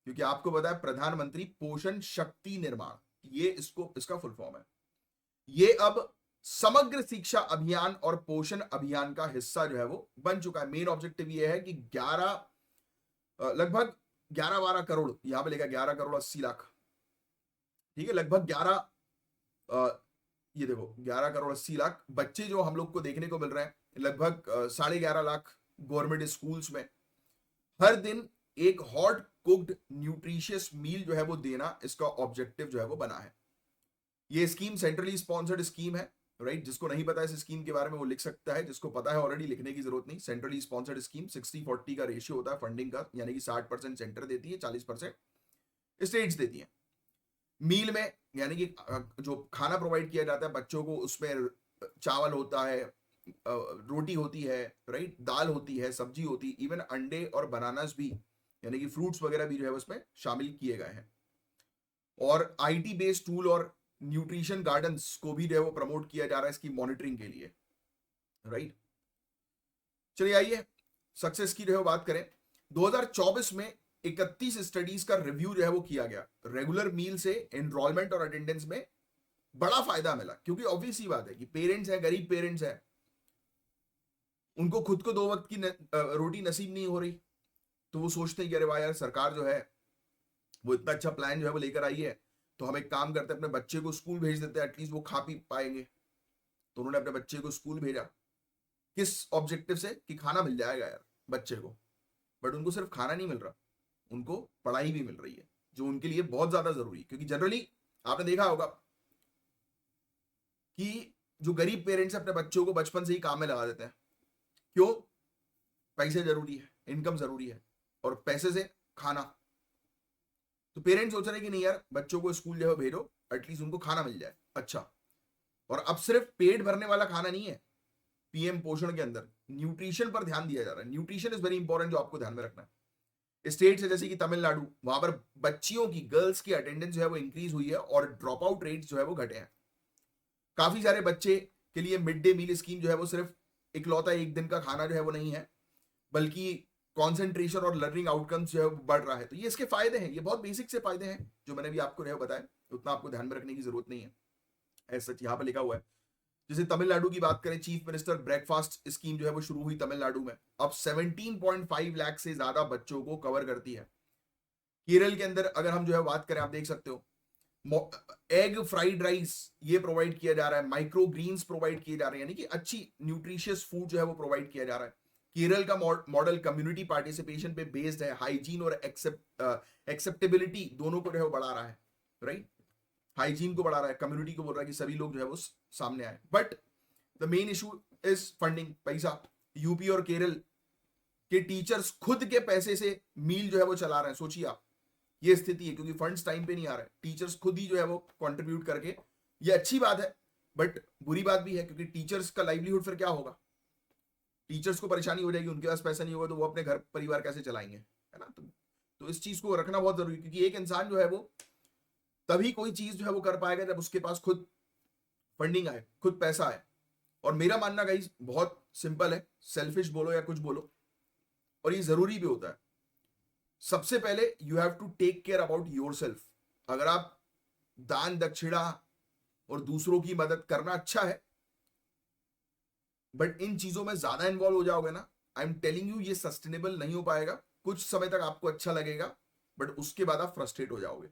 क्योंकि आपको पता है प्रधानमंत्री पोषण शक्ति निर्माण, ये इसका फुल फॉर्म है। ये अब समग्र शिक्षा अभियान और पोषण अभियान का हिस्सा जो है वो बन चुका है। मेन ऑब्जेक्टिव ये है कि लगभग 11-12 करोड़, यहां पे लिखा 11 करोड़ 80 लाख, ठीक है, लगभग 11, ये देखो 11 करोड़ 80 लाख बच्चे जो हम लोग को देखने को मिल रहे हैं, लगभग 11.5 लाख गवर्नमेंट स्कूल्स में हर दिन एक हॉट कुक्ड न्यूट्रिशियस मील जो है वो देना, इसका ऑब्जेक्टिव जो है वो बना है। ये स्कीम सेंट्रली स्पॉन्सर्ड स्कीम है, राइट। जिसको नहीं पता इस स्कीम के बारे में वो लिख सकता है, जिसको पता है ऑलरेडी लिखने की जरूरत नहीं। सेंट्रली स्पॉन्सर्ड स्कीम 60-40 का रेशियो होता है फंडिंग का, यानी कि 60% सेंटर देती है, 40% स्टेट्स देती है। मील में यानी कि जो खाना प्रोवाइड किया जाता है बच्चों को, उसमें चावल होता है, रोटी होती है, राइट, दाल होती है, सब्जी होती, इवन अंडे और बनानास भी, यानी कि फ्रूट्स वगैरह भी जो है उसमें शामिल किए गए हैं। और आईटी बेस्ड टूल और न्यूट्रिशन गार्डन्स को भी जो है वो प्रमोट किया जा रहा है इसकी मॉनिटरिंग के लिए, राइट। चलिए आइए सक्सेस की जो है बात करें। 2024 में 31 स्टडीज का रिव्यू जो है वो किया गया। रेगुलर मील से एनरोलमेंट और अटेंडेंस में बड़ा फायदा मिला, क्योंकि ऑब्वियस ही बात है कि पेरेंट्स है, गरीब पेरेंट्स है, उनको खुद को 2 वक्त की रोटी नसीब नहीं हो रही, तो वो सोचते हैं कि अरे वाह यार, सरकार जो है वो इतना अच्छा प्लान जो है वो लेकर आई है, तो हम एक काम करते हैं, अपने बच्चे को स्कूल भेज देते हैं, एटलीस्ट वो खा पी पाएंगे। तो उन्होंने अपने बच्चे को स्कूल भेजा, किस ऑब्जेक्टिव से, कि खाना मिल जाएगा यार बच्चे को। बट उनको सिर्फ खाना नहीं मिल रहा, उनको पढ़ाई भी मिल रही है, जो उनके लिए बहुत ज्यादा जरूरी है। क्योंकि जनरली आपने देखा होगा कि जो गरीब पेरेंट्स अपने बच्चों को बचपन से ही काम में लगा देते हैं। क्यों? पैसे जरूरी है, इनकम जरूरी है, और पैसे से खाना। तो पेरेंट्स सोच रहे हैं कि नहीं यार, बच्चों को स्कूल जो है भेजो, एटलीस्ट उनको खाना मिल जाए अच्छा। और अब सिर्फ पेट भरने वाला खाना नहीं है, पीएम पोषण के अंदर न्यूट्रिशन पर ध्यान दिया जा रहा है। न्यूट्रिशन इज वेरी इंपॉर्टेंट, जो आपको ध्यान में रखना है। स्टेट्स है जैसे कि तमिलनाडु, वहां पर बच्चियों की, गर्ल्स की अटेंडेंस जो है वो इंक्रीज हुई है, और ड्रॉप आउट रेट जो है वो घटे हैं। काफी सारे बच्चे के लिए मिड डे मील स्कीम जो है वो सिर्फ इकलौता एक दिन का खाना जो है वो नहीं है, बल्कि कॉन्सेंट्रेशन और लर्निंग आउटकम्स जो है वो बढ़ रहा है। तो ये इसके फायदे हैं, ये बहुत बेसिक से फायदे हैं जो मैंने भी आपको बताया, उतना आपको ध्यान में रखने की जरूरत नहीं है। ऐसा यहाँ पे लिखा हुआ है। जैसे तमिलनाडु की बात करें, चीफ मिनिस्टर ब्रेकफास्ट स्कीम जो है वो शुरू हुई तमिलनाडु में, अब 17.5 लाख से ज्यादा बच्चों को कवर करती है। केरल के अंदर अगर हम जो है बात करें, आप देख सकते हो एग फ्राइड राइस ये प्रोवाइड किया जा रहा है, माइक्रो ग्रीन्स प्रोवाइड किए जा रहे हैं, यानी कि अच्छी न्यूट्रिशियस फूड जो है वो प्रोवाइड किया जा रहा है। केरल का मॉडल कम्युनिटी पार्टिसिपेशन पे बेस्ड है, हाइजीन और एक्सेप्टेबिलिटी दोनों को जो है वो बढ़ा रहा है, राइट। हाइजीन को बढ़ा रहा है, कम्युनिटी को बोल रहा है कि सभी लोग जो है वो सामने आए। But the main issue is funding, पैसा। यूपी और केरल के टीचर्स खुद के पैसे से मील जो है वो चला रहे हैं। सोचिए आप, ये स्थिति है, क्योंकि फंड्स टाइम पे नहीं आ रहे, टीचर्स खुद ही जो है वो कंट्रीब्यूट करके। ये अच्छी बात है, बट बुरी बात भी है, क्योंकि टीचर्स का लाइवलीहुड फिर क्या होगा? टीचर्स को परेशानी हो जाएगी, उनके पास पैसा नहीं होगा, तो वो अपने घर परिवार कैसे चलाएंगे, है ना। तो इस चीज को रखना बहुत जरूरी है, क्योंकि एक इंसान जो है वो तभी कोई चीज जो है वो कर पाएगा जब उसके पास खुद फंडिंग आए, खुद पैसा आए। और मेरा मानना गाइस बहुत सिंपल है, सेल्फिश बोलो या कुछ बोलो, और ये जरूरी भी होता है। सबसे पहले you have to take care about yourself. अगर आप दान दक्षिणा और दूसरों की मदद करना अच्छा है, बट इन चीजों में ज्यादा इन्वॉल्व हो जाओगे ना, आई एम टेलिंग यू, ये सस्टेनेबल नहीं हो पाएगा। कुछ समय तक आपको अच्छा लगेगा, बट उसके बाद आप फ्रस्ट्रेट हो जाओगे।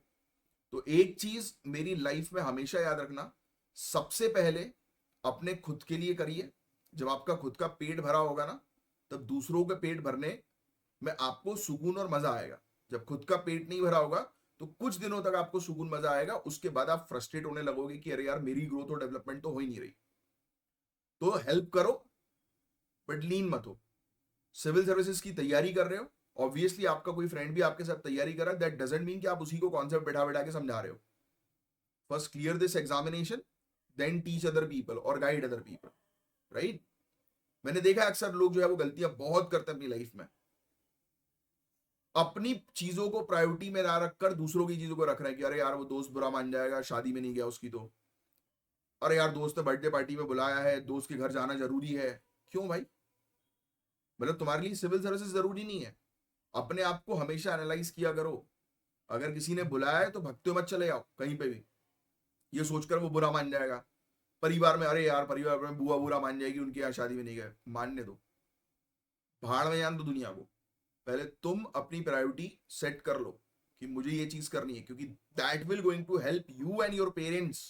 तो एक चीज मेरी लाइफ में हमेशा याद रखना, सबसे पहले अपने खुद के लिए करिए। जब आपका खुद का पेट भरा होगा ना, तब दूसरों के पेट भरने में आपको सुकून और मजा आएगा। जब खुद का पेट नहीं भरा होगा तो कुछ दिनों तक आपको सुकून मजा आएगा, उसके बाद आप फ्रस्ट्रेट होने लगोगे कि अरे यार मेरी ग्रोथ और डेवलपमेंट तो हो ही नहीं रही। तो हेल्प करो बट लीन मत हो। सिविल सर्विसेज की तैयारी कर रहे हो, ऑब्वियसली आपका कोई फ्रेंड भी आपके साथ तैयारी कर रहा है, दैट डजंट मीन कि आप उसी को कॉन्सेप्ट बैठा बैठा के समझा रहे हो। First clear this examination, then teach other people और गाइड अदर पीपल, राइट। मैंने देखा है अक्सर लोग जो है वो गलतियां बहुत करते हैं अपनी लाइफ में, अपनी चीजों को प्रायोरिटी में ना रखकर दूसरों की चीजों को रख रहे हैं कि अरे यार वो दोस्त बुरा मान जाएगा, शादी में नहीं गया उसकी तो, अरे यार दोस्त ने बर्थडे पार्टी में बुलाया है, दोस्त के घर जाना जरूरी है। क्यों भाई? मतलब तुम्हारे लिए सिविल सर्विसेज जरूरी नहीं है। अपने आप को हमेशा एनालाइज किया करो। अगर किसी ने बुलाया है तो भगते मत चले जाओ कहीं पे भी, ये सोचकर वो बुरा मान जाएगा। परिवार में, अरे यार परिवार में बुआ बुरा मान जाएगी, उनके यहाँ शादी में नहीं गए, मानने दो, भाड़ में जान दो दुनिया को। पहले तुम अपनी प्रायोरिटी सेट कर लो कि मुझे ये चीज करनी है, क्योंकि that will going to help you and your parents.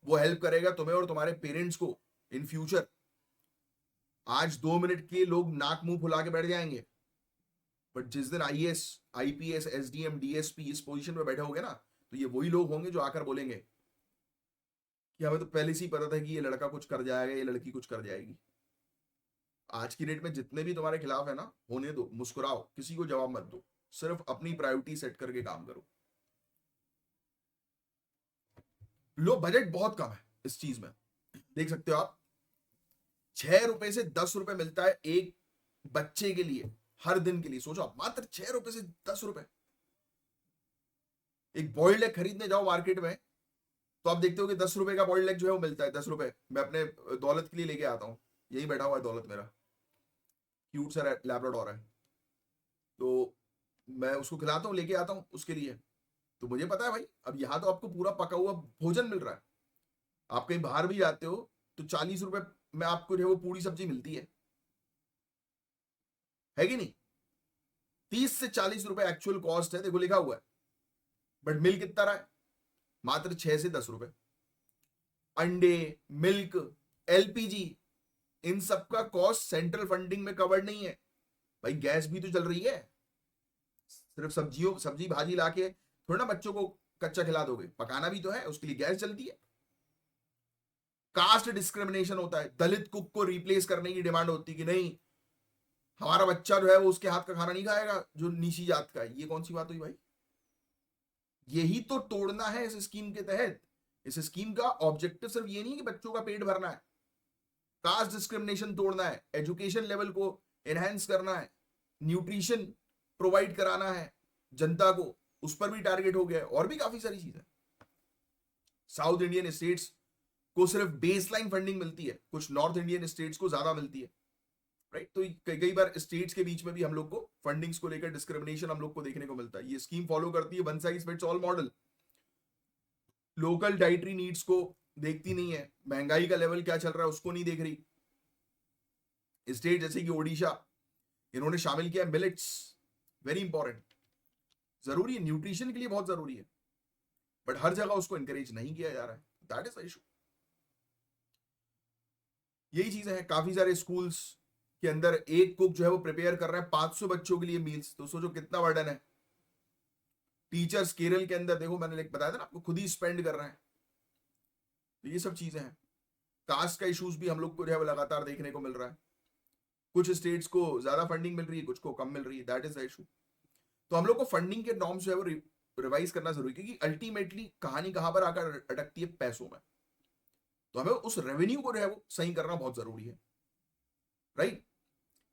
वो हेल्प करेगा तुम्हें और तुम्हारे पेरेंट्स को इन फ्यूचर। आज 2 मिनट के लिए लोग नाक मुंह फुला के बैठ जाएंगे, बट जिस दिन आईएएस, आईपीएस, एसडीएम, डीएसपी इस पोजीशन पे बैठे होंगे ना, तो ये वही लोग होंगे जो आकर बोलेंगे कि हमें तो पहले से ही पता था कि ये लड़का कुछ कर जाएगा, ये लड़की कुछ कर जाएगी। आज की डेट में जितने भी तुम्हारे खिलाफ है ना, होने दो, मुस्कुराओ, किसी को जवाब मत दो, सिर्फ अपनी प्रायोरिटी सेट करके काम करो। लो, बजट बहुत कम है इस चीज में, देख सकते हो आप। 6 रुपए से 10 रुपए मिलता है एक बच्चे के लिए हर दिन के लिए। सोचो आप, मात्र 6 रुपए से 10 रुपए। एक बॉइल्ड एग खरीदने जाओ मार्केट में तो आप देखते हो कि 10 रुपए का बॉइल्ड एग जो है वो मिलता है। 10 रुपए मैं अपने दौलत के लिए लेके आता हूँ, यही बैठा हुआ है दौलत मेरा, क्यूट सा लैब्राडोर है, तो मैं उसको खिलाता हूँ, लेके आता हूँ उसके लिए। तो मुझे पता है भाई, अब यहाँ तो आपको पूरा पका हुआ भोजन मिल रहा है। आप कहीं बाहर भी जाते हो तो 40 रुपए में आपको जो है वो पूरी सब्जी मिलती है कि नहीं? 30 से 40 रुपए एक्चुअल कॉस्ट है, देखो लिखा हुआ है, बट मिल कितना रहा है? मात्र 6 से 10 रुपए। अंडे, मिल्क, एलपीजी, इन सब का कॉस्ट सेंट्रल फंडिंग में कवर्ड नहीं है भाई। गैस भी तो चल रही है। सिर्फ सब्जी भाजी लाके थोड़ा ना बच्चों को कच्चा खिला दोगे, पकाना भी तो है, उसके लिए गैस चलती है। कास्ट डिस्क्रिमिनेशन होता है, दलित कुक को रिप्लेस करने की डिमांड होती है कि नहीं, हमारा बच्चा जो है वो उसके हाथ का खाना नहीं खाएगा जो नीची जात का है। ये कौन सी बात हुई भाई? यही तो तोड़ना है इस स्कीम के तहत। इस स्कीम का ऑब्जेक्टिव सिर्फ ये नहीं है कि बच्चों का पेट भरना है, कास्ट डिस्क्रिमिनेशन तोड़ना है, एजुकेशन लेवल को एनहेंस करना है, न्यूट्रिशन प्रोवाइड कराना है जनता को, उस पर भी टारगेट हो गया है, और भी काफी सारी चीजें। साउथ इंडियन स्टेट्स को सिर्फ बेसलाइन फंडिंग मिलती है, कुछ नॉर्थ इंडियन स्टेट्स को ज्यादा मिलती है, राइट। तो कई बार स्टेट्स के बीच में भी हम लोग को फंडिंग्स को लेकर डिस्क्रिमिनेशन हम लोग को देखने को मिलता है। ये स्कीम फॉलो करती है one size fits all model, local dietary needs को देखती नहीं है, महंगाई का लेवल क्या चल रहा है उसको नहीं देख रही। स्टेट जैसे कि ओडिशा, इन्होंने शामिल किया मिलेट्स, वेरी इंपॉर्टेंट, जरूरी है, न्यूट्रिशन के लिए बहुत जरूरी है, बट हर जगह उसको इंकरेज नहीं किया जा रहा है। That is the issue. यही चीजें हैं, काफी सारे स्कूल्स के अंदर एक कुक जो है वो प्रिपेयर कर रहा है 500 बच्चों के लिए मील्स, तो सोचो कितना बर्डन है। टीचर्स केरल के अंदर देखो, मैंने बताया था ना आपको, खुद ही स्पेंड कर रहे हैं। तो ये सब चीजें हैं। कास्ट का इश्यूज भी हम लोग को जो है वो लगातार देखने को मिल रहा है। कुछ स्टेट्स को ज्यादा फंडिंग मिल रही है, कुछ को कम मिल रही है, दैट इज द इशू। तो हम लोग को फंडिंग के नॉर्म्स जो है वो रिवाइज करना जरूरी है, क्योंकि अल्टीमेटली कहानी कहां पर आकर अटकती है? पैसों में। तो हमें उस रेवेन्यू को जो है वो सही करना बहुत जरूरी है, राइट।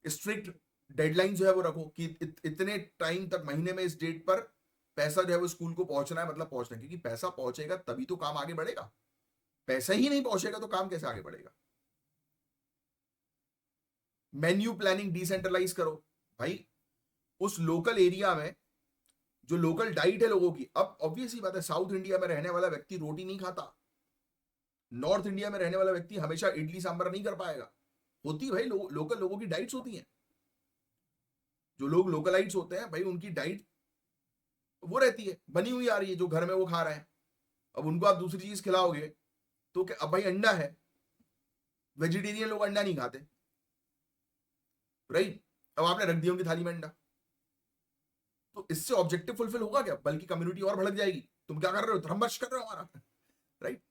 स्ट्रिक्ट डेडलाइन जो है वो रखो कि इतने टाइम तक, महीने में इस डेट पर पैसा जो है वो स्कूल को पहुंचना है, मतलब पहुंचना है, क्योंकि पैसा पहुंचेगा तभी तो काम आगे बढ़ेगा। पैसा ही नहीं पहुंचेगा तो काम कैसे आगे बढ़ेगा? मेन्यू प्लानिंग डिसेंट्रलाइज करो भाई। उस लोकल एरिया में जो लोकल डाइट है लोगों की, अब ऑब्वियस ही बात है, साउथ इंडिया में रहने वाला व्यक्ति रोटी नहीं खाता, नॉर्थ इंडिया में रहने वाला व्यक्ति हमेशा इडली सांभर नहीं कर पाएगा। होती भाई, लोकल लोगों की डाइट्स होती हैं। जो लोग लोकलाइट्स होते हैं भाई, उनकी डाइट वो रहती है, बनी हुई आ रही है, जो घर में वो खा रहे हैं। अब उनको आप दूसरी चीज खिलाओगे तो अब भाई अंडा है, वेजिटेरियन लोग अंडा नहीं खाते, राइट? अब आपने रख दिया उनकी थाली में अंडा, तो इससे ऑब्जेक्टिव फुलफिल होगा क्या? बल्कि कम्युनिटी और भड़क जाएगी, तुम क्या कर रहे हो, धर्मश कर रहे हो हमारा, राइट?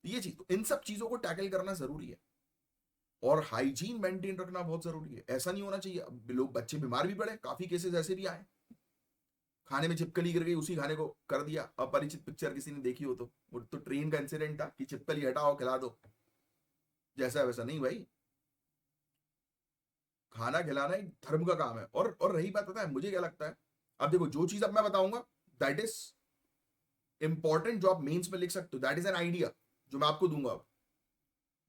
ये चीज, तो इन सब चीजों को टैकल करना जरूरी है, और हाइजीन मेंटेन रखना बहुत जरूरी है। ऐसा नहीं होना चाहिए, लोग बच्चे बीमार भी पड़े, काफी केसेस ऐसे भी आए, खाने में छिपकली गिर गई, उसी खाने को कर दिया। अपरिचित पिक्चर किसी ने देखी हो तो, वो तो ट्रेन का इंसिडेंट था कि छिपकली हटाओ खिला दो, जैसा वैसा नहीं भाई, खाना खिलाना एक धर्म का काम है। और रही बात, पता है मुझे क्या लगता है, अब देखो जो चीज अब मैं बताऊंगा दैट इज इंपॉर्टेंट, जो आप मेंस में लिख सकते हो, दैट इज एन आइडिया जो मैं आपको दूंगा,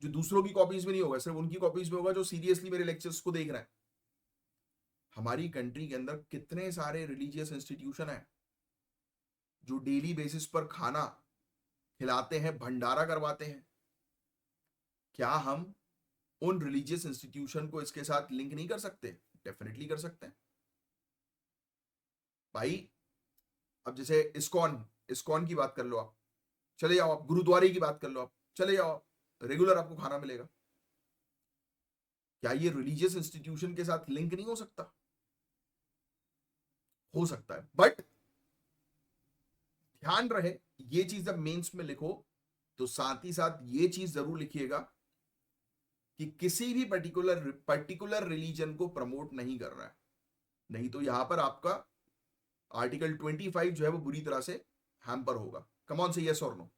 जो दूसरों की कॉपीज में नहीं होगा, सिर्फ उनकी कॉपीज में होगा जो सीरियसली मेरे लेक्चर्स को देख रहे हैं। हमारी कंट्री के अंदर कितने सारे रिलीजियस इंस्टीट्यूशन है जो डेली बेसिस पर खाना खिलाते हैं, भंडारा करवाते हैं। क्या हम उन रिलीजियस इंस्टीट्यूशन को इसके साथ लिंक नहीं कर सकते? डेफिनेटली कर सकते हैं भाई। अब जैसे इस्कॉन, इस्कॉन की बात कर लो आप, चले जाओ आप, गुरुद्वारे की बात कर लो आप, चले जाओ आप, रेगुलर आपको खाना मिलेगा। क्या ये रिलीजियस इंस्टीट्यूशन के साथ लिंक नहीं हो सकता? हो सकता है, बट ध्यान रहे, ये चीज जब मेंस में लिखो तो साथ ही साथ ये चीज जरूर लिखिएगा कि किसी भी पर्टिकुलर रिलीजन को प्रमोट नहीं कर रहा है, नहीं तो यहां पर आपका आर्टिकल 25 जो है वो बुरी तरह से हैम्पर होगा। कम ऑन से यस और नो,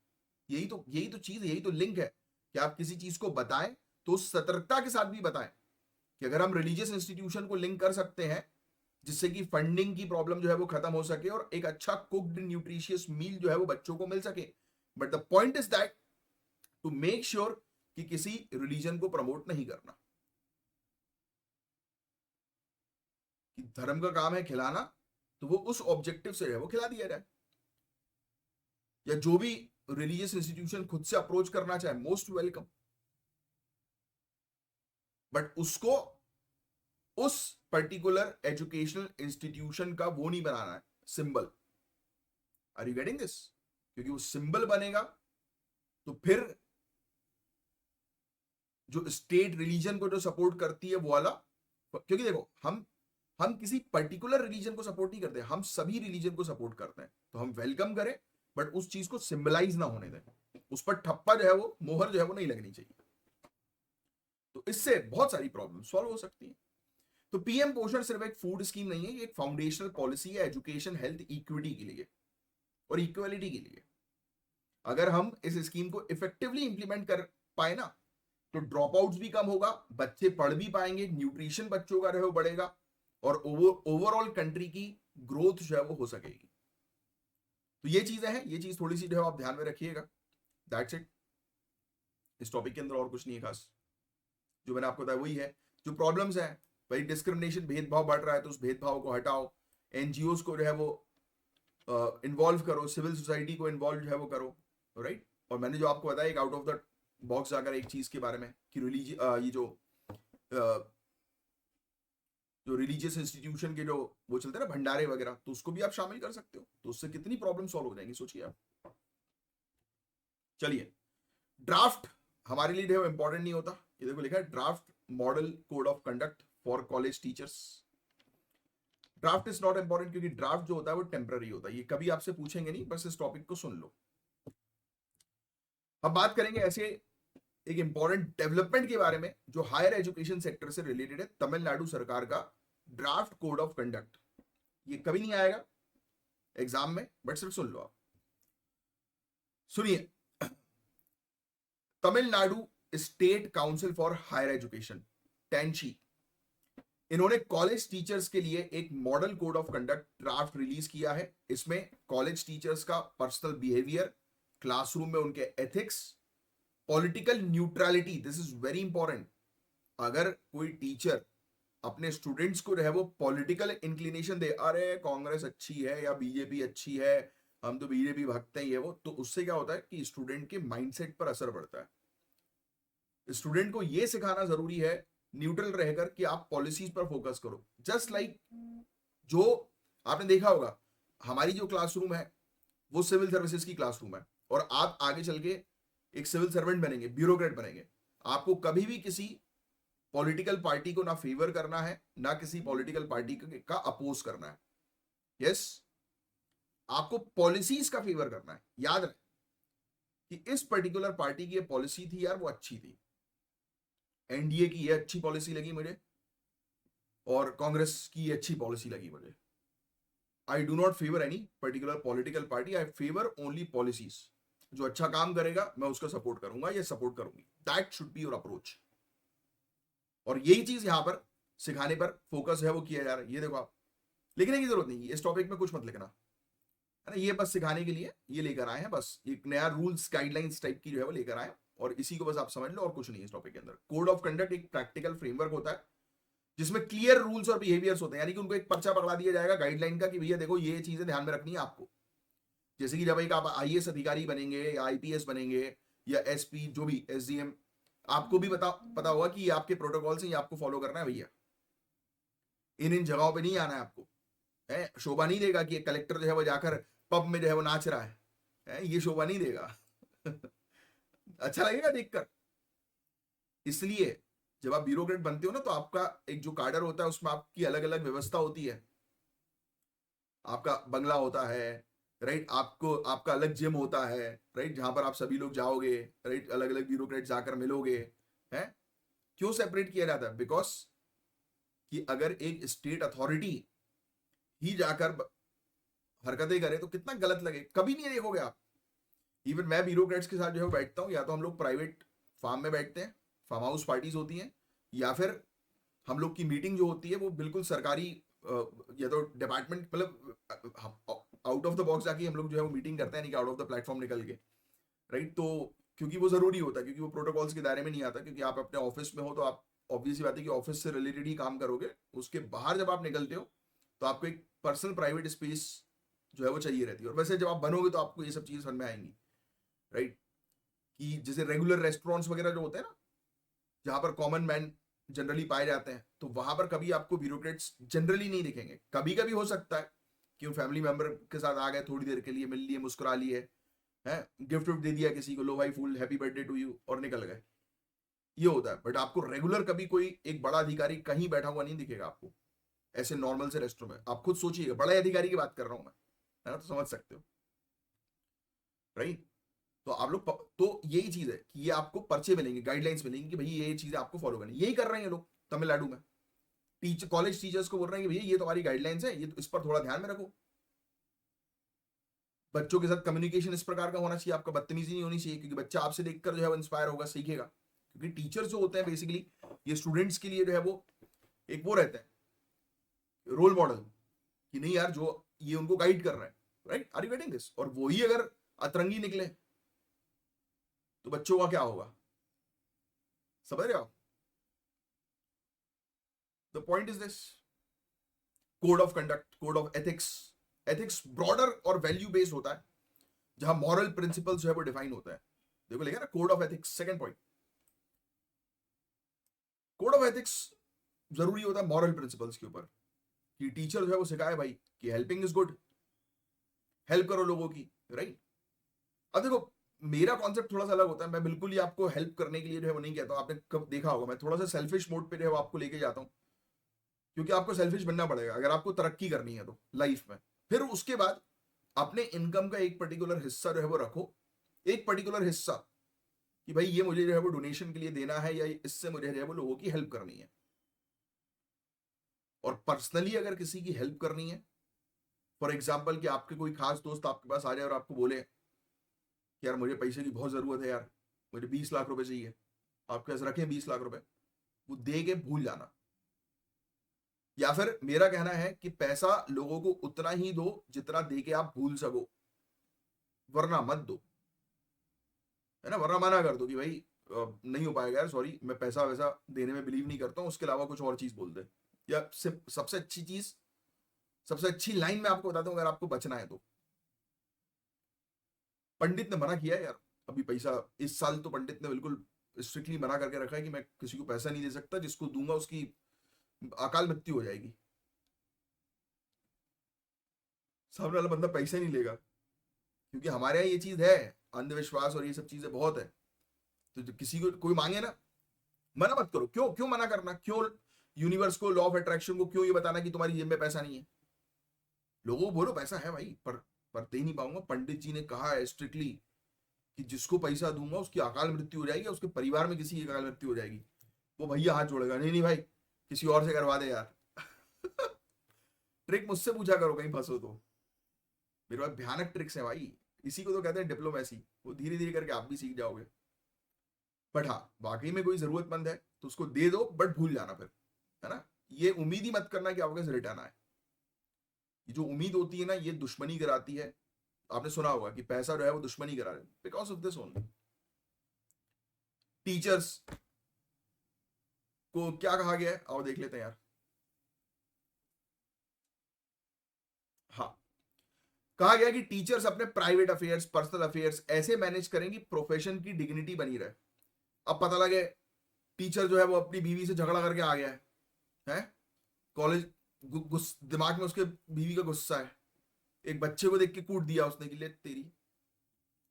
यही तो चीज, यही तो लिंक है कि आप किसी चीज को बताएं तो सतर्कता के साथ भी बताएं कि अगर हम रिलीजियस इंस्टीट्यूशन को लिंक कर सकते हैं जिससे कि फंडिंग की प्रॉब्लम जो है वो खत्म हो सके और एक अच्छा कुक्ड न्यूट्रिशियस मील जो है वो बच्चों को मिल सके, but the point is that to make sure कि किसी रिलीजन को प्रमोट नहीं करना, कि धर्म का काम है खिलाना, तो वो उस ऑब्जेक्टिव से है वो खिला दिया जाए। या जो भी रिलीजियस इंस्टीट्यूशन खुद से अप्रोच करना चाहे, मोस्ट वेलकम, बट उसको उस पर्टिकुलर एजुकेशनल इंस्टीट्यूशन का वो नहीं बनाना है symbol. Are you getting this? क्योंकि वो सिंबल बनेगा तो फिर जो स्टेट रिलीजन को जो सपोर्ट करती है वो वाला, क्योंकि देखो हम किसी पर्टिकुलर रिलीजन को सपोर्ट नहीं करते, हम सभी रिलीजन को सपोर्ट करते हैं, तो हम वेलकम करें, बट उस चीज को सिंबलाइज ना होने दें, उस पर ठप्पा जो है वो, मोहर जो है वो नहीं लगनी चाहिए। तो इससे बहुत सारी प्रॉब्लम सॉल्व हो सकती है। तो पीएम पोषण सिर्फ एक फूड स्कीम नहीं है, ये एक फाउंडेशनल पॉलिसी है एजुकेशन, हेल्थ, इक्विटी के लिए और इक्वलिटी के लिए। अगर हम इस स्कीम को इफेक्टिवली इंप्लीमेंट कर पाए ना, तो ड्रॉप आउट्स भी कम होगा, बच्चे पढ़ भी पाएंगे, न्यूट्रिशन बच्चों का रहे बढ़ेगा, और ओवरऑल कंट्री की ग्रोथ जो है वो हो सकेगी। तो ये चीजें हैं, ये चीज थोड़ी सी जो है आप ध्यान में रखिएगा। दैट्स इट, इस टॉपिक के अंदर और कुछ नहीं है खास, जो मैंने आपको बताया वही है। जो प्रॉब्लम्स हैं भाई, डिस्क्रिमिनेशन, भेदभाव बढ़ रहा है तो उस भेदभाव को हटाओ, एनजीओ को जो है वो इन्वॉल्व करो, सिविल सोसाइटी को इन्वॉल्व जो है वो करो, राइट? और मैंने जो आपको बताया एक आउट ऑफ द बॉक्स जाकर एक चीज के बारे में कि ये जो रिलीजियस इंस्टीट्यूशन के जो वो चलते हैं ना भंडारे वगैरह, तो उसको भी आप शामिल कर सकते हो, तो उससे कितनी प्रॉब्लम सॉल्व हो जाएंगी, सोचिए आप। चलिए, ड्राफ्ट हमारे लिए जो इंपॉर्टेंट नहीं होता, ये देखो लिखा है draft model code of conduct for college teachers. Draft is not important क्योंकि ड्राफ्ट जो होता है वो टेम्पररी होता है, ये कभी आपसे पूछेंगे नहीं, बस इस टॉपिक को सुन लो। अब बात करेंगे ऐसे एक इंपॉर्टेंट डेवलपमेंट के बारे में जो हायर एजुकेशन सेक्टर से रिलेटेड है, तमिलनाडु सरकार का ड्राफ्ट कोड ऑफ कंडक्ट। ये कभी नहीं आएगा एग्जाम में, बट सिर्फ सुन लो आप। सुनिए, Tamil Nadu state council for higher education, टेंशी, इन्होंने कॉलेज टीचर्स के लिए एक model code of conduct draft release किया है। इसमें कॉलेज टीचर्स का पर्सनल बिहेवियर, क्लासरूम में उनके ethics, political neutrality, this is very important. अगर कोई टीचर अपने स्टूडेंट्स को जो है वो पॉलिटिकल इंक्लिनेशन दे, अरे कांग्रेस अच्छी है या बीजेपी अच्छी है, हम तो बीजेपी भगते हैं, ये वो, तो उससे क्या होता है कि स्टूडेंट के माइंडसेट पर असर पड़ता है। स्टूडेंट को यह सिखाना जरूरी है न्यूट्रल रहकर कि आप पॉलिसीज पर फोकस करो। जस्ट लाइक जो आपने देखा होगा हमारी जो क्लासरूम है वो सिविल सर्विसेज की क्लासरूम है, और आप आगे चल के एक सिविल सर्वेंट बनेंगे, ब्यूरोक्रेट बनेंगे। आपको कभी भी किसी पॉलिटिकल पार्टी को ना फेवर करना है, ना किसी पॉलिटिकल पार्टी का अपोज करना है। यस, आपको पॉलिसीज का फेवर करना है। याद रहे कि इस पर्टिकुलर पार्टी की ये पॉलिसी थी यार, वो अच्छी थी, एनडीए की ये अच्छी पॉलिसी लगी मुझे, और कांग्रेस की ये अच्छी पॉलिसी लगी मुझे। I do not favour any particular political party, I favour only policies. जो अच्छा काम करेगा मैं उसका सपोर्ट करूंगा या सपोर्ट करूंगी। That should be your approach. और यही चीज यहां पर सिखाने पर फोकस है वो किया जा रहा है। ये देखो, आप लिखने की जरूरत नहीं, इस टॉपिक में कुछ मत लिखना है ना, ये बस सिखाने के लिए ये लेकर आए हैं, बस एक नया रूल्स गाइडलाइंस टाइप की जो है वो लेकर आए, और इसी को बस आप समझ लो, और कुछ नहीं है इस टॉपिक के अंदर। कोड ऑफ कंडक्ट एक प्रैक्टिकल फ्रेमवर्क होता है जिसमें क्लियर रूल्स और बिहेवियर्स होते हैं, यानी कि उनको एक पर्चा पकड़ा दिया जाएगा गाइडलाइन का कि भैया देखो ये चीजें ध्यान में रखनी है आपको। जैसे कि जब एक आप आईएएस अधिकारी बनेंगे या आईपीएस बनेंगे या एसपी, जो भी एसडीएम, आपको भी पता होगा कि ये आपके प्रोटोकॉल से ये आपको फॉलो करना है भैया। इन जगहों पे नहीं आना है आपको, है शोभा नहीं देगा कि एक कलेक्टर जो है वो जाकर पब में जो है वो नाच रहा है, ये शोभा नहीं देगा। अच्छा लगेगा देखकर। इसलिए जब आप ब्यूरोक्रेट बनते हो ना, तो आपका एक जो कार्डर होता है उसमें आपकी अलग अलग व्यवस्था होती है। आपका बंगला होता है, राइट, आपको आपका अलग जिम होता है, राइट, जहां पर आप सभी लोग जाओगे, राइट, अलग अलग ब्यूरोक्रेट जाकर मिलोगे। हैं, क्यों सेपरेट किया जाता है? बिकॉज कि अगर एक स्टेट अथॉरिटी ही जाकर हरकतें करे तो कितना गलत लगे। कभी नहीं देखोगे आप। इवन मैं ब्यूरोक्रेट्स के साथ जो है बैठता हूँ, या तो हम लोग प्राइवेट फार्म में बैठते हैं, फार्म हाउस पार्टीज होती हैं, या फिर हम लोग की मीटिंग जो होती है वो बिल्कुल सरकारी, या तो डिपार्टमेंट, मतलब आउट ऑफ द बॉक्स जाके हम लोग जो है वो मीटिंग करते हैं, नहीं कि आउट ऑफ द प्लेटफॉर्म निकल के, राइट। तो क्योंकि वो जरूरी होता है, क्योंकि वो प्रोटोकॉल्स के दायरे में नहीं आता, क्योंकि आप अपने ऑफिस में हो तो आप ऑब्वियसली बात है कि ऑफिस से रिलेटेड ही काम करोगे। उसके बाहर जब आप निकलते हो तो आपको एक पर्सनल प्राइवेट स्पेस जो है वो चाहिए रहती है। और वैसे जब आप बनोगे तो आपको ये सब चीजें समझ में आएंगी, राइट। कि जैसे रेगुलर रेस्टोरेंट्स वगैरह जो होते हैं ना, जहां पर कॉमन मैन जनरली पाए जाते हैं, तो वहां पर कभी आपको ब्यूरोक्रेट्स जनरली नहीं दिखेंगे। कभी कभी हो सकता है कि वो फैमिली मेंबर के साथ आ गए, थोड़ी देर के लिए मिल लिए, मुस्कुरा लिए, है, गिफ्ट विफ्ट दे दिया किसी को, लो भाई फूल, हैप्पी बर्थडे टू यू, और निकल गए। ये होता है। बट आपको रेगुलर कभी कोई एक बड़ा अधिकारी कहीं बैठा हुआ नहीं दिखेगा आपको ऐसे नॉर्मल से रेस्टोरेंट में। आप खुद सोचिएगा, बड़े अधिकारी की बात कर रहा हूं मैं, है ना, तो समझ सकते हो, राइट। तो आप लोग तो यही चीज है कि ये आपको पर्चे मिलेंगे, गाइडलाइंस मिलेंगी कि भाई ये चीजें आपको फॉलो करनी। यही कर रहे हैं लोग तमिलनाडु में। टीचर, कॉलेज टीचर्स को बोल रहे हैं कि भैया ये तुम्हारी गाइडलाइंस है, ये इस पर थोड़ा ध्यान में रखो। बच्चों के साथ कम्युनिकेशन इस प्रकार का होना चाहिए, आपका बदतमीजी नहीं होनी चाहिए, क्योंकि बच्चा आपसे देखकर जो है वो इंस्पायर होगा, सीखेगा। क्योंकि टीचर्स जो होते हैं बेसिकली ये स्टूडेंट्स के लिए जो है वो एक वो रहते हैं रोल मॉडल, कि नहीं यार जो ये उनको गाइड कर रहा है, right, are you getting this. और वही अगर अतरंगी निकले तो बच्चों का क्या होगा, समझ रहे हो? The point is this, code of conduct, code of ethics. Ethics broader और वैल्यू बेस्ड होता है, जहां मॉरल प्रिंसिपल्स जो है वो डिफाइन होता है। देखो लिखा ना, code of ethics, second point. Code of ethics जरूरी होता है मॉरल प्रिंसिपल्स के ऊपर, कि टीचर जो है वो सिखाए भाई कि हेल्पिंग इज गुड, हेल्प करो लोगों की, राइट। अब देखो, मेरा कॉन्सेप्ट थोड़ा सा अलग होता है। मैं बिल्कुल ही आपको हेल्प करने के लिए जो है वो नहीं कहता हूं। आपने कब देखा होगा, मैं थोड़ा सा सेल्फिश मोड पे जो है वो आपको लेके जाता हूं, क्योंकि आपको सेल्फिश बनना पड़ेगा अगर आपको तरक्की करनी है तो लाइफ में। फिर उसके बाद अपने इनकम का एक पर्टिकुलर हिस्सा जो है वो रखो, एक पर्टिकुलर हिस्सा, कि भाई ये मुझे जो है वो डोनेशन के लिए देना है, या इससे मुझे जो है वो लोगों की हेल्प करनी है। और पर्सनली अगर किसी की हेल्प करनी है, फॉर एग्जाम्पल कि आपके कोई खास दोस्त आपके पास आ जाए और आपको बोले कि यार मुझे पैसे की बहुत जरूरत है यार, मुझे 20 लाख रुपए चाहिए, आपके पास रखें 20 लाख रुपए, वो दे के भूल जाना। या फिर मेरा कहना है कि पैसा लोगों को उतना ही दो जितना दे के आप भूल सको, वरना मत दो, है ना। वरना मना कर दो कि भाई नहीं हो पाएगा यार, सॉरी, मैं पैसा वैसा देने में बिलीव नहीं करता हूं, उसके अलावा कुछ और चीज बोल दे। या सबसे अच्छी चीज, सबसे अच्छी लाइन मैं आपको बताता हूं, अगर आपको बचना है तो, पंडित ने मना किया है यार अभी पैसा, इस साल तो पंडित ने बिल्कुल स्ट्रिक्टली मना करके रखा है कि मैं किसी को पैसा नहीं दे सकता, जिसको दूंगा उसकी अकाल मृत्यु हो जाएगी। सामने वाला बंदा पैसे नहीं लेगा, क्योंकि हमारे यहाँ ये चीज है, अंधविश्वास और ये सब चीजें बहुत है। तो किसी को कोई मांगे ना, मना मत करो। क्यों क्यों मना करना, क्यों यूनिवर्स को, लॉ ऑफ अट्रैक्शन को क्यों ये बताना कि तुम्हारी जेब में पैसा नहीं है। लोगों को बोलो पैसा है भाई, पर दे नहीं पाऊंगा। पंडित जी ने कहा है स्ट्रिक्टली कि जिसको पैसा दूंगा उसकी अकाल मृत्यु हो जाएगी, उसके परिवार में किसी की अकाल मृत्यु हो जाएगी। वो भैया हाथ जोड़ेगा, नहीं नहीं भाई किसी और से करवा दे यार। ट्रिक मुझसे पूछा करो कहीं फंसो तो, मेरे पास भयानक ट्रिक्स है भाई। इसी को तो कहते हैं डिप्लोमेसी, वो धीरे धीरे करके आप भी सीख जाओगे। बट हाँ, वाकई में कोई जरूरतमंद है तो उसको दे दो, बट भूल जाना फिर, है ना। ये उम्मीद ही मत करना कि आपके से रिटर्न आए। ये जो उम्मीद होती है ना, ये दुश्मनी कराती है। आपने सुना होगा कि पैसा जो है वो दुश्मनी करा रहे, because of this only. Teachers को क्या कहा गया है, आओ देख लेते हैं यार। हाँ, कहा गया कि टीचर्स अपने प्राइवेट अफेयर्स, पर्सनल अफेयर्स ऐसे मैनेज करें कि प्रोफेशन की डिग्निटी बनी रहे। अब पता लगे टीचर जो है वो अपनी बीवी से झगड़ा करके आ गया है कॉलेज, दिमाग में उसके बीवी का गुस्सा है, एक बच्चे को देख के कूट दिया उसने कि ले तेरी।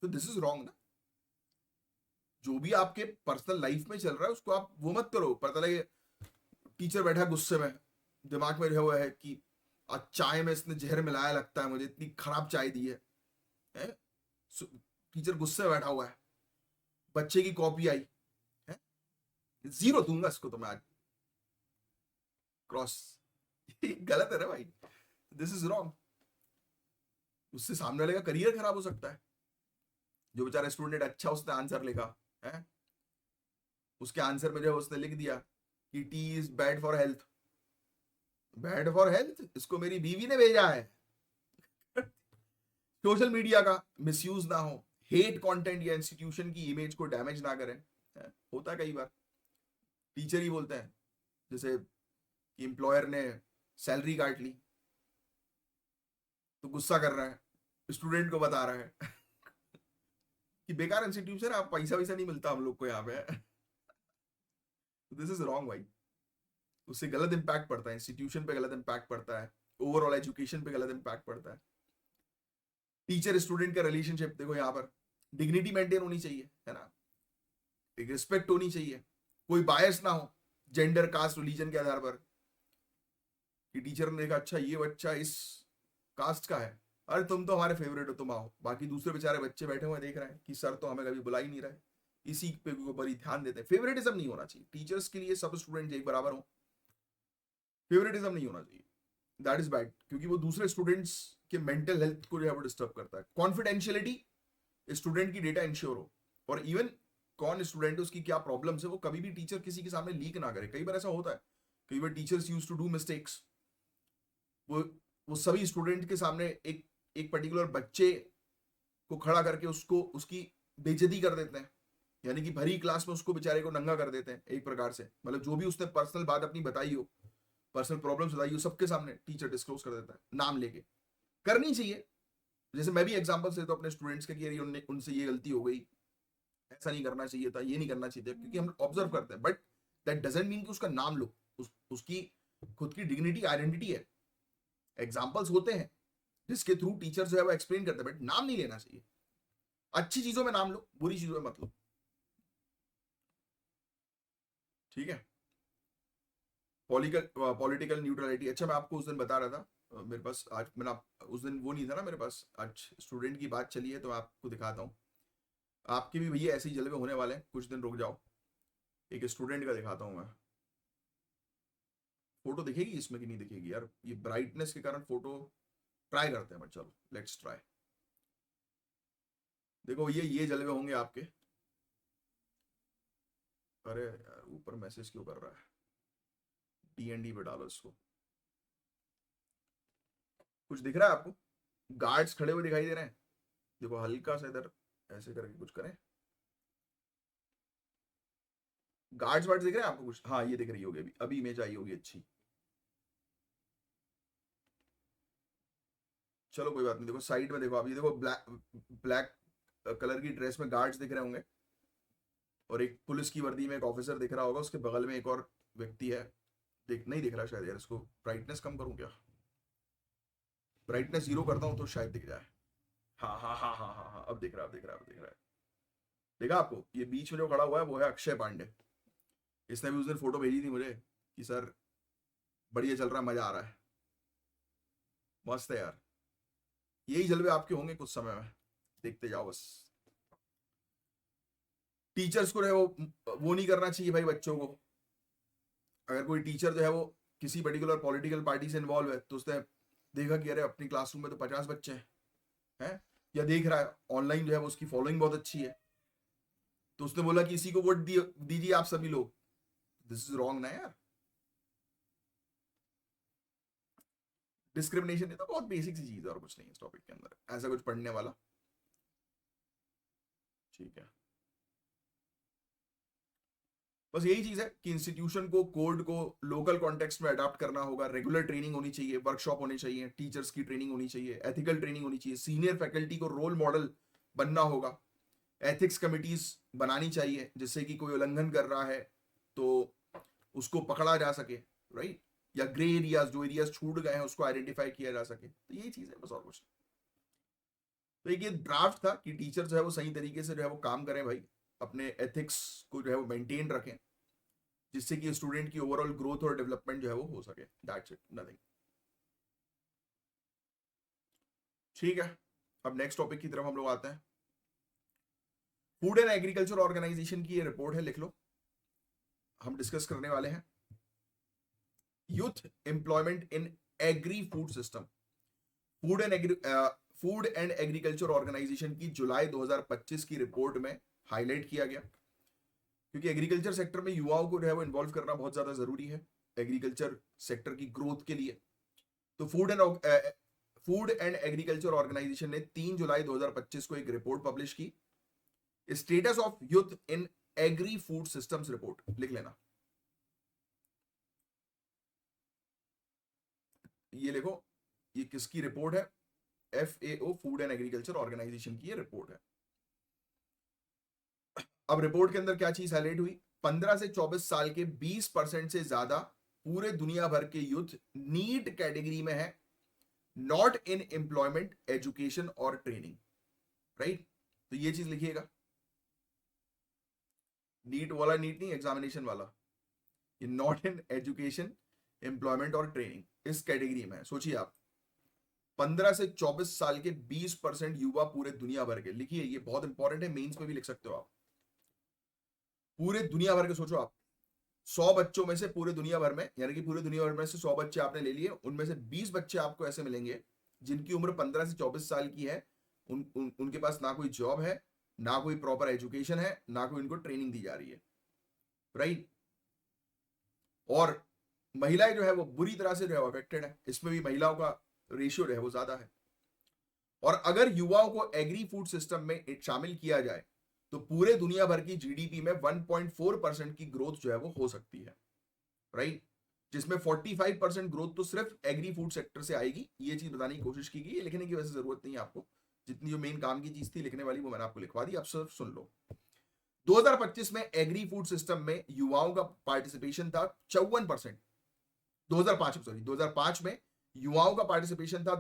तो दिस इज रॉन्ग ना। जो भी आपके पर्सनल लाइफ में चल रहा है उसको आप वो मत करो। पता लगे टीचर बैठा गुस्से में, दिमाग में जो हुआ है कि आज चाय में इसने जहर मिलाया लगता है मुझे, इतनी खराब चाय दी है? टीचर गुस्से में बैठा हुआ है, बच्चे की कॉपी आई है, 0 दूंगा इसको तो मैं आज, क्रॉस। गलत है ना भाई, दिस इज रॉन्ग। उससे सामने वाले का करियर खराब हो सकता है। जो बेचारा स्टूडेंट अच्छा उसने आंसर लिखा है, उसके आंसर में जो उसने लिख दिया कि T is bad for health. Bad for health, इसको मेरी बीवी ने भेजा है। सोशल मीडिया का मिसयूज ना हो, हेट कंटेंट या इंस्टीट्यूशन की इमेज को डैमेज ना करें। होता है कई बार टीचर ही बोलते हैं जैसे कि एम्प्लॉयर ने सैलरी काट ली तो गुस्सा कर रहा है, स्टूडेंट को बता रहा है कि बेकार इंस्टीट्यूशन है, आप पैसा वैसा नहीं मिलता हम लोग को यहाँ पे। दिस इज रॉन्ग भाई। उससे गलत इंपैक्ट पड़ता है, इंस्टीट्यूशन पे गलत इंपैक्ट पड़ता है, ओवरऑल एजुकेशन पे गलत इंपैक्ट पड़ता है। टीचर स्टूडेंट का रिलेशनशिप देखो, यहाँ पर डिग्निटी मेंटेन होनी चाहिए, है ना, एक रिस्पेक्ट होनी चाहिए, कोई बायस ना हो जेंडर, कास्ट, रिलीजन के आधार पर कि टीचर ने देखा अच्छा ये बच्चा इस कास्ट का है, अरे तुम तो हमारे फेवरेट हो, तुम आओ। बाकी दूसरे बेचारे बच्चे बैठे हुए देख रहे हैं कि सर तो हमें कभी बुला ही नहीं रहे, इसी पे ऊपर ही ध्यान देते हैं। फेवरेटिज्म नहीं होना चाहिए टीचर्स के लिए, सब स्टूडेंट एक बराबर हो, फेवरेटिज्म नहीं होना चाहिए। दैट इज बैड, क्योंकि वो दूसरे स्टूडेंट्स के मेंटल हेल्थ को जो है वो डिस्टर्ब करता है। कॉन्फिडेंशियलिटी, स्टूडेंट की डेटा इंश्योर हो, और इवन कौन स्टूडेंट है, उसकी क्या प्रॉब्लम्स है, वो कभी भी टीचर किसी के सामने लीक ना करे। कई बार ऐसा होता है, कई बार teachers use to do mistakes, वो वो सभी स्टूडेंट के सामने एक एक पर्टिकुलर बच्चे को खड़ा करके उसको उसकी बेइज्जती कर देते हैं, यानी कि भरी क्लास में उसको बेचारे को नंगा कर देते हैं एक प्रकार से। मतलब जो भी उसने पर्सनल बात अपनी बताई हो, पर्सनल प्रॉब्लम्स बताई हो, सबके सामने टीचर डिस्क्लोज कर देता है नाम लेके। करनी चाहिए, जैसे मैं भी एग्जांपल से तो अपने स्टूडेंट्स के कि उनसे ये गलती हो गई, ऐसा नहीं करना चाहिए था, ये नहीं करना चाहिए था, क्योंकि हम ऑब्जर्व करते हैं। बट दैट डजंट मीन कि उसका नाम लो, उसकी खुद की डिग्निटी, आइडेंटिटी है। एग्जाम्पल्स होते हैं जिसके थ्रू टीचर जो है वो एक्सप्लेन करते हैं, बट नाम नहीं लेना चाहिए। अच्छी चीजों में नाम लो, बुरी चीजों में मत लो, ठीक है। पॉलिटिकल न्यूट्रलिटी, अच्छा मैं आपको उस दिन बता रहा था, मेरे पास आज मैंने उस दिन वो नहीं था ना मेरे पास, आज स्टूडेंट की बात चली है तो मैं आपको दिखाता हूँ। आपके भी भैया ऐसे ही जलवे होने वाले हैं, कुछ दिन रुक जाओ। एक स्टूडेंट का दिखाता हूँ मैं। फोटो दिखेगी इसमें कि नहीं दिखेगी यार, ये ब्राइटनेस के कारण फोटो, ट्राई करते हैं, बट चलो लेट्स ट्राई। देखो ये जलवे होंगे आपके। अरे यार ऊपर मैसेज क्यों कर रहा है, डी पे डालो इसको। कुछ दिख रहा है आपको, गार्ड्स खड़े हुए दिखाई दे रहे हैं, देखो हल्का सा इधर ऐसे करके कुछ करें, गार्ड्स वार्ड्स दिख रहे हैं आपको कुछ? हाँ ये दिख रही होगी, अभी अभी इमेज आई होगी अच्छी। चलो कोई बात नहीं, देखो साइड में देखो, अभी देखो ब्लैक ब्लैक कलर की ड्रेस में गार्ड्स दिख रहे होंगे, और एक पुलिस की वर्दी में एक ऑफिसर दिख रहा होगा, उसके बगल में एक और व्यक्ति है। नहीं दिख रहा शायद यार, इसको ब्राइटनेस कम करूं क्या? ब्राइटनेस 0 करता हूँ तो शायद दिख जाए। हाँ हाँ हाँ हाँ हाँ हाँ, अब दिख रहा है, अब दिख रहा है, अब दिख रहा है। देखा आपको, ये बीच में जो खड़ा हुआ है वो है अक्षय पांडे। इसने भी उस दिन फोटो भेजी थी मुझे कि सर बढ़िया चल रहा है, मजा आ रहा है। मस्त है यार। यही जलवे आपके होंगे कुछ समय में, देखते जाओ बस। टीचर्स को जो है वो नहीं करना चाहिए भाई बच्चों को। अगर कोई टीचर जो है वो किसी पर्टिकुलर पॉलिटिकल पार्टी से इन्वॉल्व है तो उसने देखा कि अरे अपनी क्लासरूम में तो 50 बच्चे हैं, या देख रहा है ऑनलाइन जो है वो उसकी फॉलोइंग बहुत अच्छी है, तो उसने बोला कि इसी को वोट दीजिए आप सभी लोग। दिस इज रॉन्ग ना यार। डिस्क्रिमिनेशन ये तो बहुत बेसिक सी चीज है और कुछ नहीं है इस टॉपिक के अंदर ऐसा कुछ पढ़ने वाला। ठीक है, बस यही चीज है कि इंस्टीट्यूशन को, कोड को लोकल कॉन्टेक्स्ट में अडाप्ट करना होगा। रेगुलर ट्रेनिंग होनी चाहिए, वर्कशॉप होने चाहिए, टीचर्स की ट्रेनिंग होनी चाहिए, एथिकल ट्रेनिंग होनी चाहिए, सीनियर फैकल्टी को रोल मॉडल बनना होगा, एथिक्स कमिटीज बनानी चाहिए जिससे कि कोई उल्लंघन कर रहा है तो उसको पकड़ा जा सके, राइट। या ग्रे एरियाज, जो एरियाज छूट गए हैं उसको आइडेंटिफाई किया जा सके। तो यही चीज है बस, और कुछ। तो एक ये ड्राफ्ट था कि टीचर जो है वो सही तरीके से जो है वो काम करें भाई, अपने एथिक्स को जो है वो मेंटेन रखें, जिससे कि स्टूडेंट की ओवरऑल ग्रोथ और डेवलपमेंट जो है वो हो सके। That's it, nothing. ठीक है, अब नेक्स्ट टॉपिक की तरफ हम लोग आते हैं। फूड एंड एग्रीकल्चर ऑर्गेनाइजेशन की ये रिपोर्ट है, लिख लो। हम डिस्कस करने वाले हैं youth employment in agri food system. Food and agriculture organisation की जुलाई 2025 की रिपोर्ट में हाईलाइट किया गया, क्योंकि एग्रीकल्चर सेक्टर में युवाओं को जो है वो इन्वॉल्व करना बहुत ज्यादा जरूरी है एग्रीकल्चर सेक्टर की ग्रोथ के लिए। तो फूड एंड एग्रीकल्चर ऑर्गेनाइजेशन ने 3 जुलाई 2025 को एक रिपोर्ट पब्लिश की, status of youth in agri food systems report, लिख लेना। ये लिखो, ये किसकी रिपोर्ट है? FAO, food and agriculture organisation की ये रिपोर्ट है। अब रिपोर्ट के अंदर क्या चीज हाईलाइट हुई? 15 से 24 साल के 20% से ज्यादा पूरे दुनिया भर के यूथ नीड कैटेगरी में है, नॉट इन एम्प्लॉयमेंट, एजुकेशन और ट्रेनिंग, राइट। तो ये चीज लिखिएगा, नीट वाला, नीट नहीं एग्जामिनेशन वाला, ये नॉट इन एजुकेशन, एम्प्लॉयमेंट और ट्रेनिंग, इस कैटेगरी में है। सोचिए आप, 15 से 24 साल के 20% युवा पूरे दुनिया भर के, लिखिए ये बहुत इंपॉर्टेंट है, मेंस में भी लिख सकते हो आप। पूरे दुनिया भर के सोचो आप, 100 बच्चों में से पूरे दुनिया भर में, यानी कि पूरे दुनिया भर में से 100 बच्चे आपने ले लिए, उनमें से 20 बच्चे आपको ऐसे मिलेंगे जिनकी उम्र 15 से 24 साल की है। उनके पास ना कोई जॉब है, ना कोई प्रॉपर एजुकेशन है, ना कोई उनको ट्रेनिंग दी जा रही है, राइट। और महिलाएं जो है वो बुरी तरह से जो है अफेक्टेड है, इसमें भी महिलाओं का रेशियो जो है वो ज्यादा है। और अगर युवाओं को एग्री फूड सिस्टम में शामिल किया जाए तो पूरे दुनिया भर की जीडीपी में 1.4% की ग्रोथ जो है वो हो सकती है, राइट। जिसमें 45% ग्रोथ तो सिर्फ एग्री फूड सेक्टर से आएगी। ये चीज बताने की कोशिश की गई, लिखने की वैसे जरूरत नहीं है आपको, जितनी जो मेन काम की चीज थी लिखने वाली वो मैंने आपको लिखवा दी, आप सिर्फ सुन लो। 2025 में एग्री फूड सिस्टम में युवाओं का पार्टिसिपेशन था 54%। 2005 में युवाओं का पार्टिसिपेशन था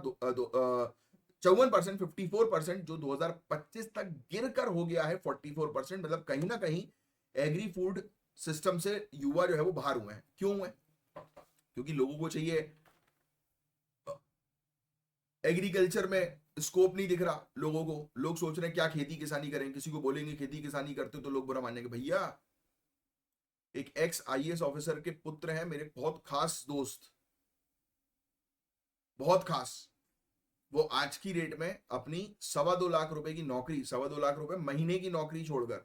54%, 54%, जो 2025 तक गिरकर हो गया है 44%। मतलब कहीं ना कहीं एग्री फूड सिस्टम से युवा जो है वो बाहर हुए हैं। क्यों हुए? क्योंकि लोगों को चाहिए, एग्रीकल्चर में स्कोप नहीं दिख रहा लोगों को, लोग सोच रहे हैं क्या खेती किसानी करें, किसी को बोलेंगे खेती किसानी करते हो तो लोग बुरा मानेंगे। भैया, एक एक्स IAS ऑफिसर के पुत्र हैं मेरे, बहुत खास दोस्त, बहुत खास। वो आज की डेट में अपनी 2.25 लाख रुपए की नौकरी, 2.25 लाख रुपए महीने की नौकरी छोड़कर,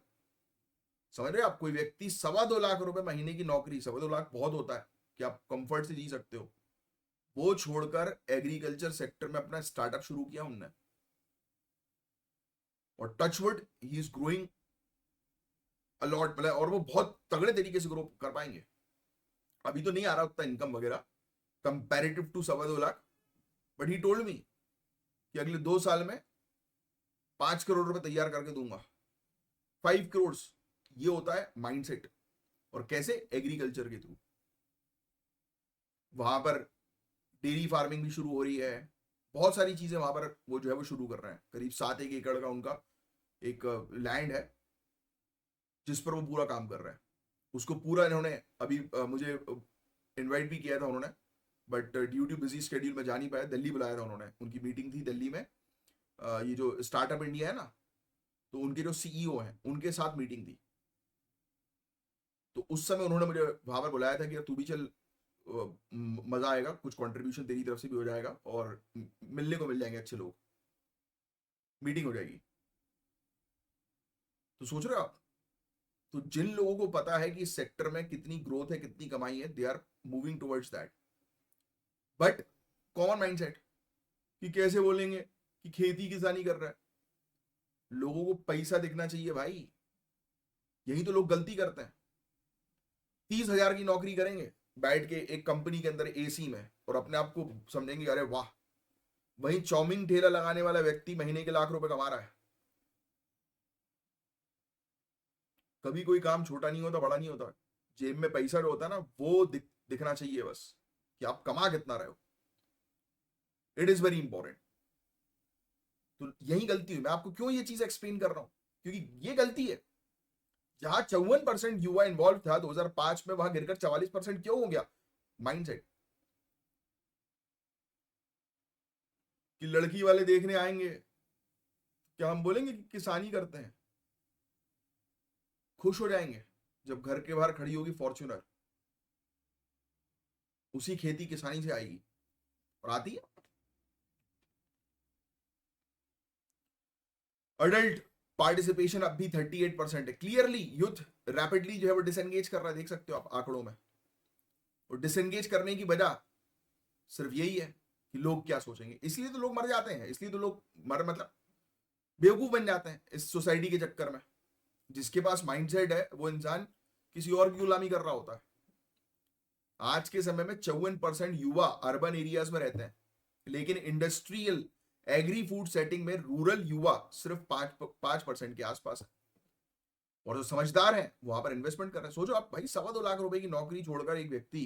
समझ रहे हो आप, कोई व्यक्ति 2.25 लाख रुपए महीने की नौकरी, 2.25 लाख बहुत होता है कि आप कंफर्ट से जी सकते हो, वो छोड़कर एग्रीकल्चर सेक्टर में अपना स्टार्टअप शुरू किया उनने। और touchwood, he is growing a lot, मतलब, और वो बहुत तगड़े तरीके से ग्रो कर पाएंगे। अभी तो नहीं आ रहा उतना इनकम वगैरह comparative to 2.25 lakh, but he told me कि अगले 2 साल में 5 करोड़ रुपए तैयार करके दूंगा। 5 करोड़, ये होता है माइंडसेट। और कैसे? एग्रीकल्चर के थ्रू। वहां पर डेयरी फार्मिंग भी शुरू हो रही है, बहुत सारी चीजें वहां पर वो जो है वो शुरू कर रहे हैं। करीब 7 एकड़ का उनका एक लैंड है जिस पर वो पूरा काम कर रहे हैं। उसको पूरा इन्होंने अभी मुझे इनवाइट भी किया था उन्होंने, but due too busy schedule में जा नहीं पाया। दिल्ली बुलाया था उन्होंने, उनकी मीटिंग थी दिल्ली में। ये जो स्टार्टअप इंडिया है ना, तो उनके जो सीईओ हैं उनके साथ मीटिंग थी। तो उस समय उन्होंने मुझे वहां पर बुलाया था कि यार तू भी चल, मजा आएगा, कुछ कंट्रीब्यूशन तेरी तरफ से भी हो जाएगा और मिलने को मिल जाएंगे अच्छे लोग, मीटिंग हो जाएगी। तो सोच रहे हो आप, तो जिन लोगों को पता है कि इस सेक्टर में कितनी ग्रोथ है, कितनी कमाई है, they are moving towards that. But common mindset कि कैसे बोलेंगे कि खेती किसानी कर रहा है, लोगों को पैसा दिखना चाहिए भाई। यही तो लोग गलती करते हैं। 30,000 की नौकरी करेंगे बैठ के एक कंपनी के अंदर एसी में, और अपने आप को समझेंगे अरे वाह। वहीं चाउमीन ठेला लगाने वाला व्यक्ति महीने के लाख रुपए कमा रहा है। कभी कोई काम छोटा नहीं होता, बड़ा नहीं होता। जेब में पैसा जो होता है ना, वो दिखना चाहिए बस, कि आप कमा कितना रहे हो। It is very important. तो यही गलती हुई। मैं आपको क्यों ये चीज एक्सप्लेन कर रहा हूं, क्योंकि ये गलती है। जहां 54% युवा इन्वॉल्व था 2005 में, वहां गिरकर 44% क्यों हो गया? माइंडसेट। कि लड़की वाले देखने आएंगे, क्या हम बोलेंगे कि किसानी करते हैं? खुश हो जाएंगे जब घर के बाहर खड़ी होगी फॉर्च्यूनर, उसी खेती किसानी से आएगी, और आती है। अडल्ट पार्टिसिपेशन अब भी 38% है। क्लियरली यूथ रैपिडली जो है वो डिसएंगेज कर रहा है, देख सकते हो आप आंकड़ों में। और डिसएंगेज करने की वजह सिर्फ यही है कि लोग क्या सोचेंगे। इसलिए तो लोग मर जाते हैं, इसलिए तो लोग मर मतलब बेवकूफ बन जाते हैं इस सोसाइटी के चक्कर में। जिसके पास माइंडसेट है वो इंसान किसी और की गुलामी कर रहा होता है। आज के समय में 54% युवा अर्बन एरियाज में रहते हैं, लेकिन इंडस्ट्रियल एग्री फूड सेटिंग में रूरल युवा सिर्फ 5% के आसपास है। और जो समझदार है वहां पर इन्वेस्टमेंट कर रहे हैं। सोचो आप भाई, 2.25 लाख की नौकरी छोड़कर एक व्यक्ति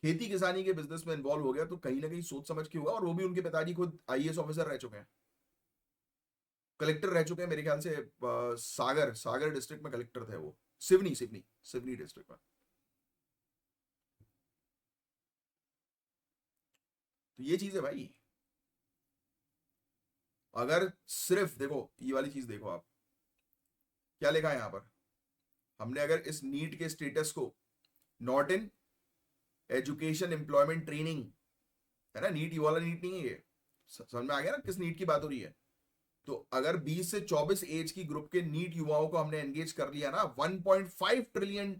खेती किसानी के बिजनेस में इन्वॉल्व हो गया, तो कहीं ना कहीं सोच समझ के हुआ। और वो भी उनके पिताजी खुद आईएएस ऑफिसर रह चुके हैं, कलेक्टर रह चुके हैं मेरे ख्याल से। सागर सागर डिस्ट्रिक्ट में कलेक्टर थे वो। सिवनी सिवनी सिवनी डिस्ट्रिक्ट में। तो ये चीज है भाई। अगर सिर्फ देखो ये वाली चीज, देखो आप क्या लिखा है यहां पर। हमने अगर इस नीट के स्टेटस को not in education employment training, है ना, नीट ये वाला नीट नहीं है ये, समझ में आ गया ना किस नीट की बात हो रही है। तो अगर 20 से 24 एज की ग्रुप के नीट युवाओं को हमने एंगेज कर लिया ना, $1.5 ट्रिलियन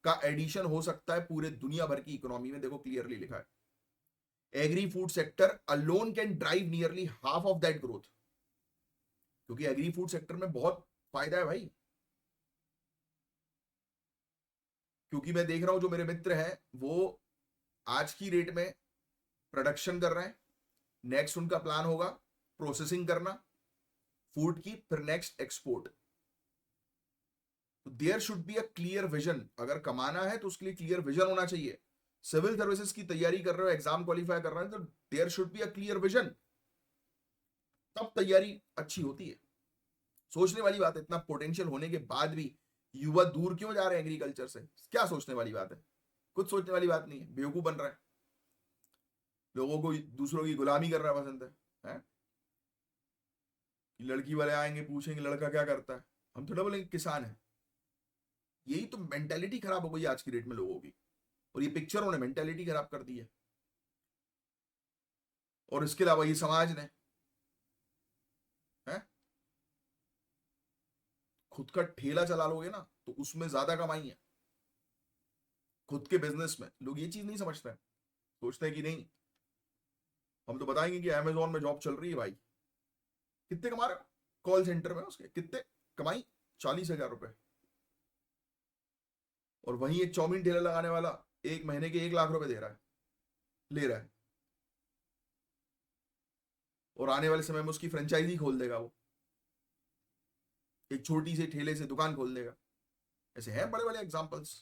का एडिशन हो सकता है पूरे दुनिया भर की इकोनॉमी में। देखो क्लियरली लिखा है, agri food sector alone can drive nearly half of that growth. क्योंकि एग्री फूड सेक्टर में बहुत फायदा है भाई। क्योंकि मैं देख रहा हूं जो मेरे मित्र हैं वो आज की रेट में प्रोडक्शन कर रहे हैं। नेक्स्ट उनका प्लान होगा प्रोसेसिंग करना फूड की, फिर नेक्स्ट एक्सपोर्ट। तो there should be a clear vision. अगर कमाना है तो उसके लिए क्लियर विजन होना चाहिए। सिविल सर्विसेज की तैयारी कर रहे हो, एग्जाम क्वालिफाई कर रहे हो, तो there should be a clear vision, तब तैयारी अच्छी होती है। सोचने वाली बात है, इतना पोटेंशियल होने के बाद भी युवा दूर क्यों जा रहे हैं एग्रीकल्चर से? क्या सोचने वाली बात है? कुछ सोचने वाली बात नहीं है, बेवकूफ बन रहा है। लोगों को दूसरों की गुलामी करना पसंद है? कि लड़की वाले आएंगे पूछेंगे लड़का क्या करता है, हम थोड़ा बोलेंगे किसान है। यही तो मेंटेलिटी खराब हो गई आज की डेट में लोगों की, और ये पिक्चरों ने मेंटेलिटी खराब कर दी है। और इसके अलावा ये समाज ने है, खुद का ठेला चला लोगे ना तो उसमें ज्यादा कमाई है। खुद के बिजनेस में लोग ये चीज नहीं समझते हैं। सोचते हैं कि नहीं, हम तो बताएंगे कि अमेजोन में जॉब चल रही है भाई। कितने कमा रहे हो कॉल सेंटर में, उसके कितने कमाई? 40,000 रुपए। और वहीं एक चाउमीन ठेला लगाने वाला एक महीने के 1 लाख रुपए दे रहा है, ले रहा है। और आने वाले समय में उसकी फ्रेंचाइजी खोल देगा वो, एक छोटी सी ठेले से दुकान खोल देगा। ऐसे हैं बड़े बड़े एग्जाम्पल्स।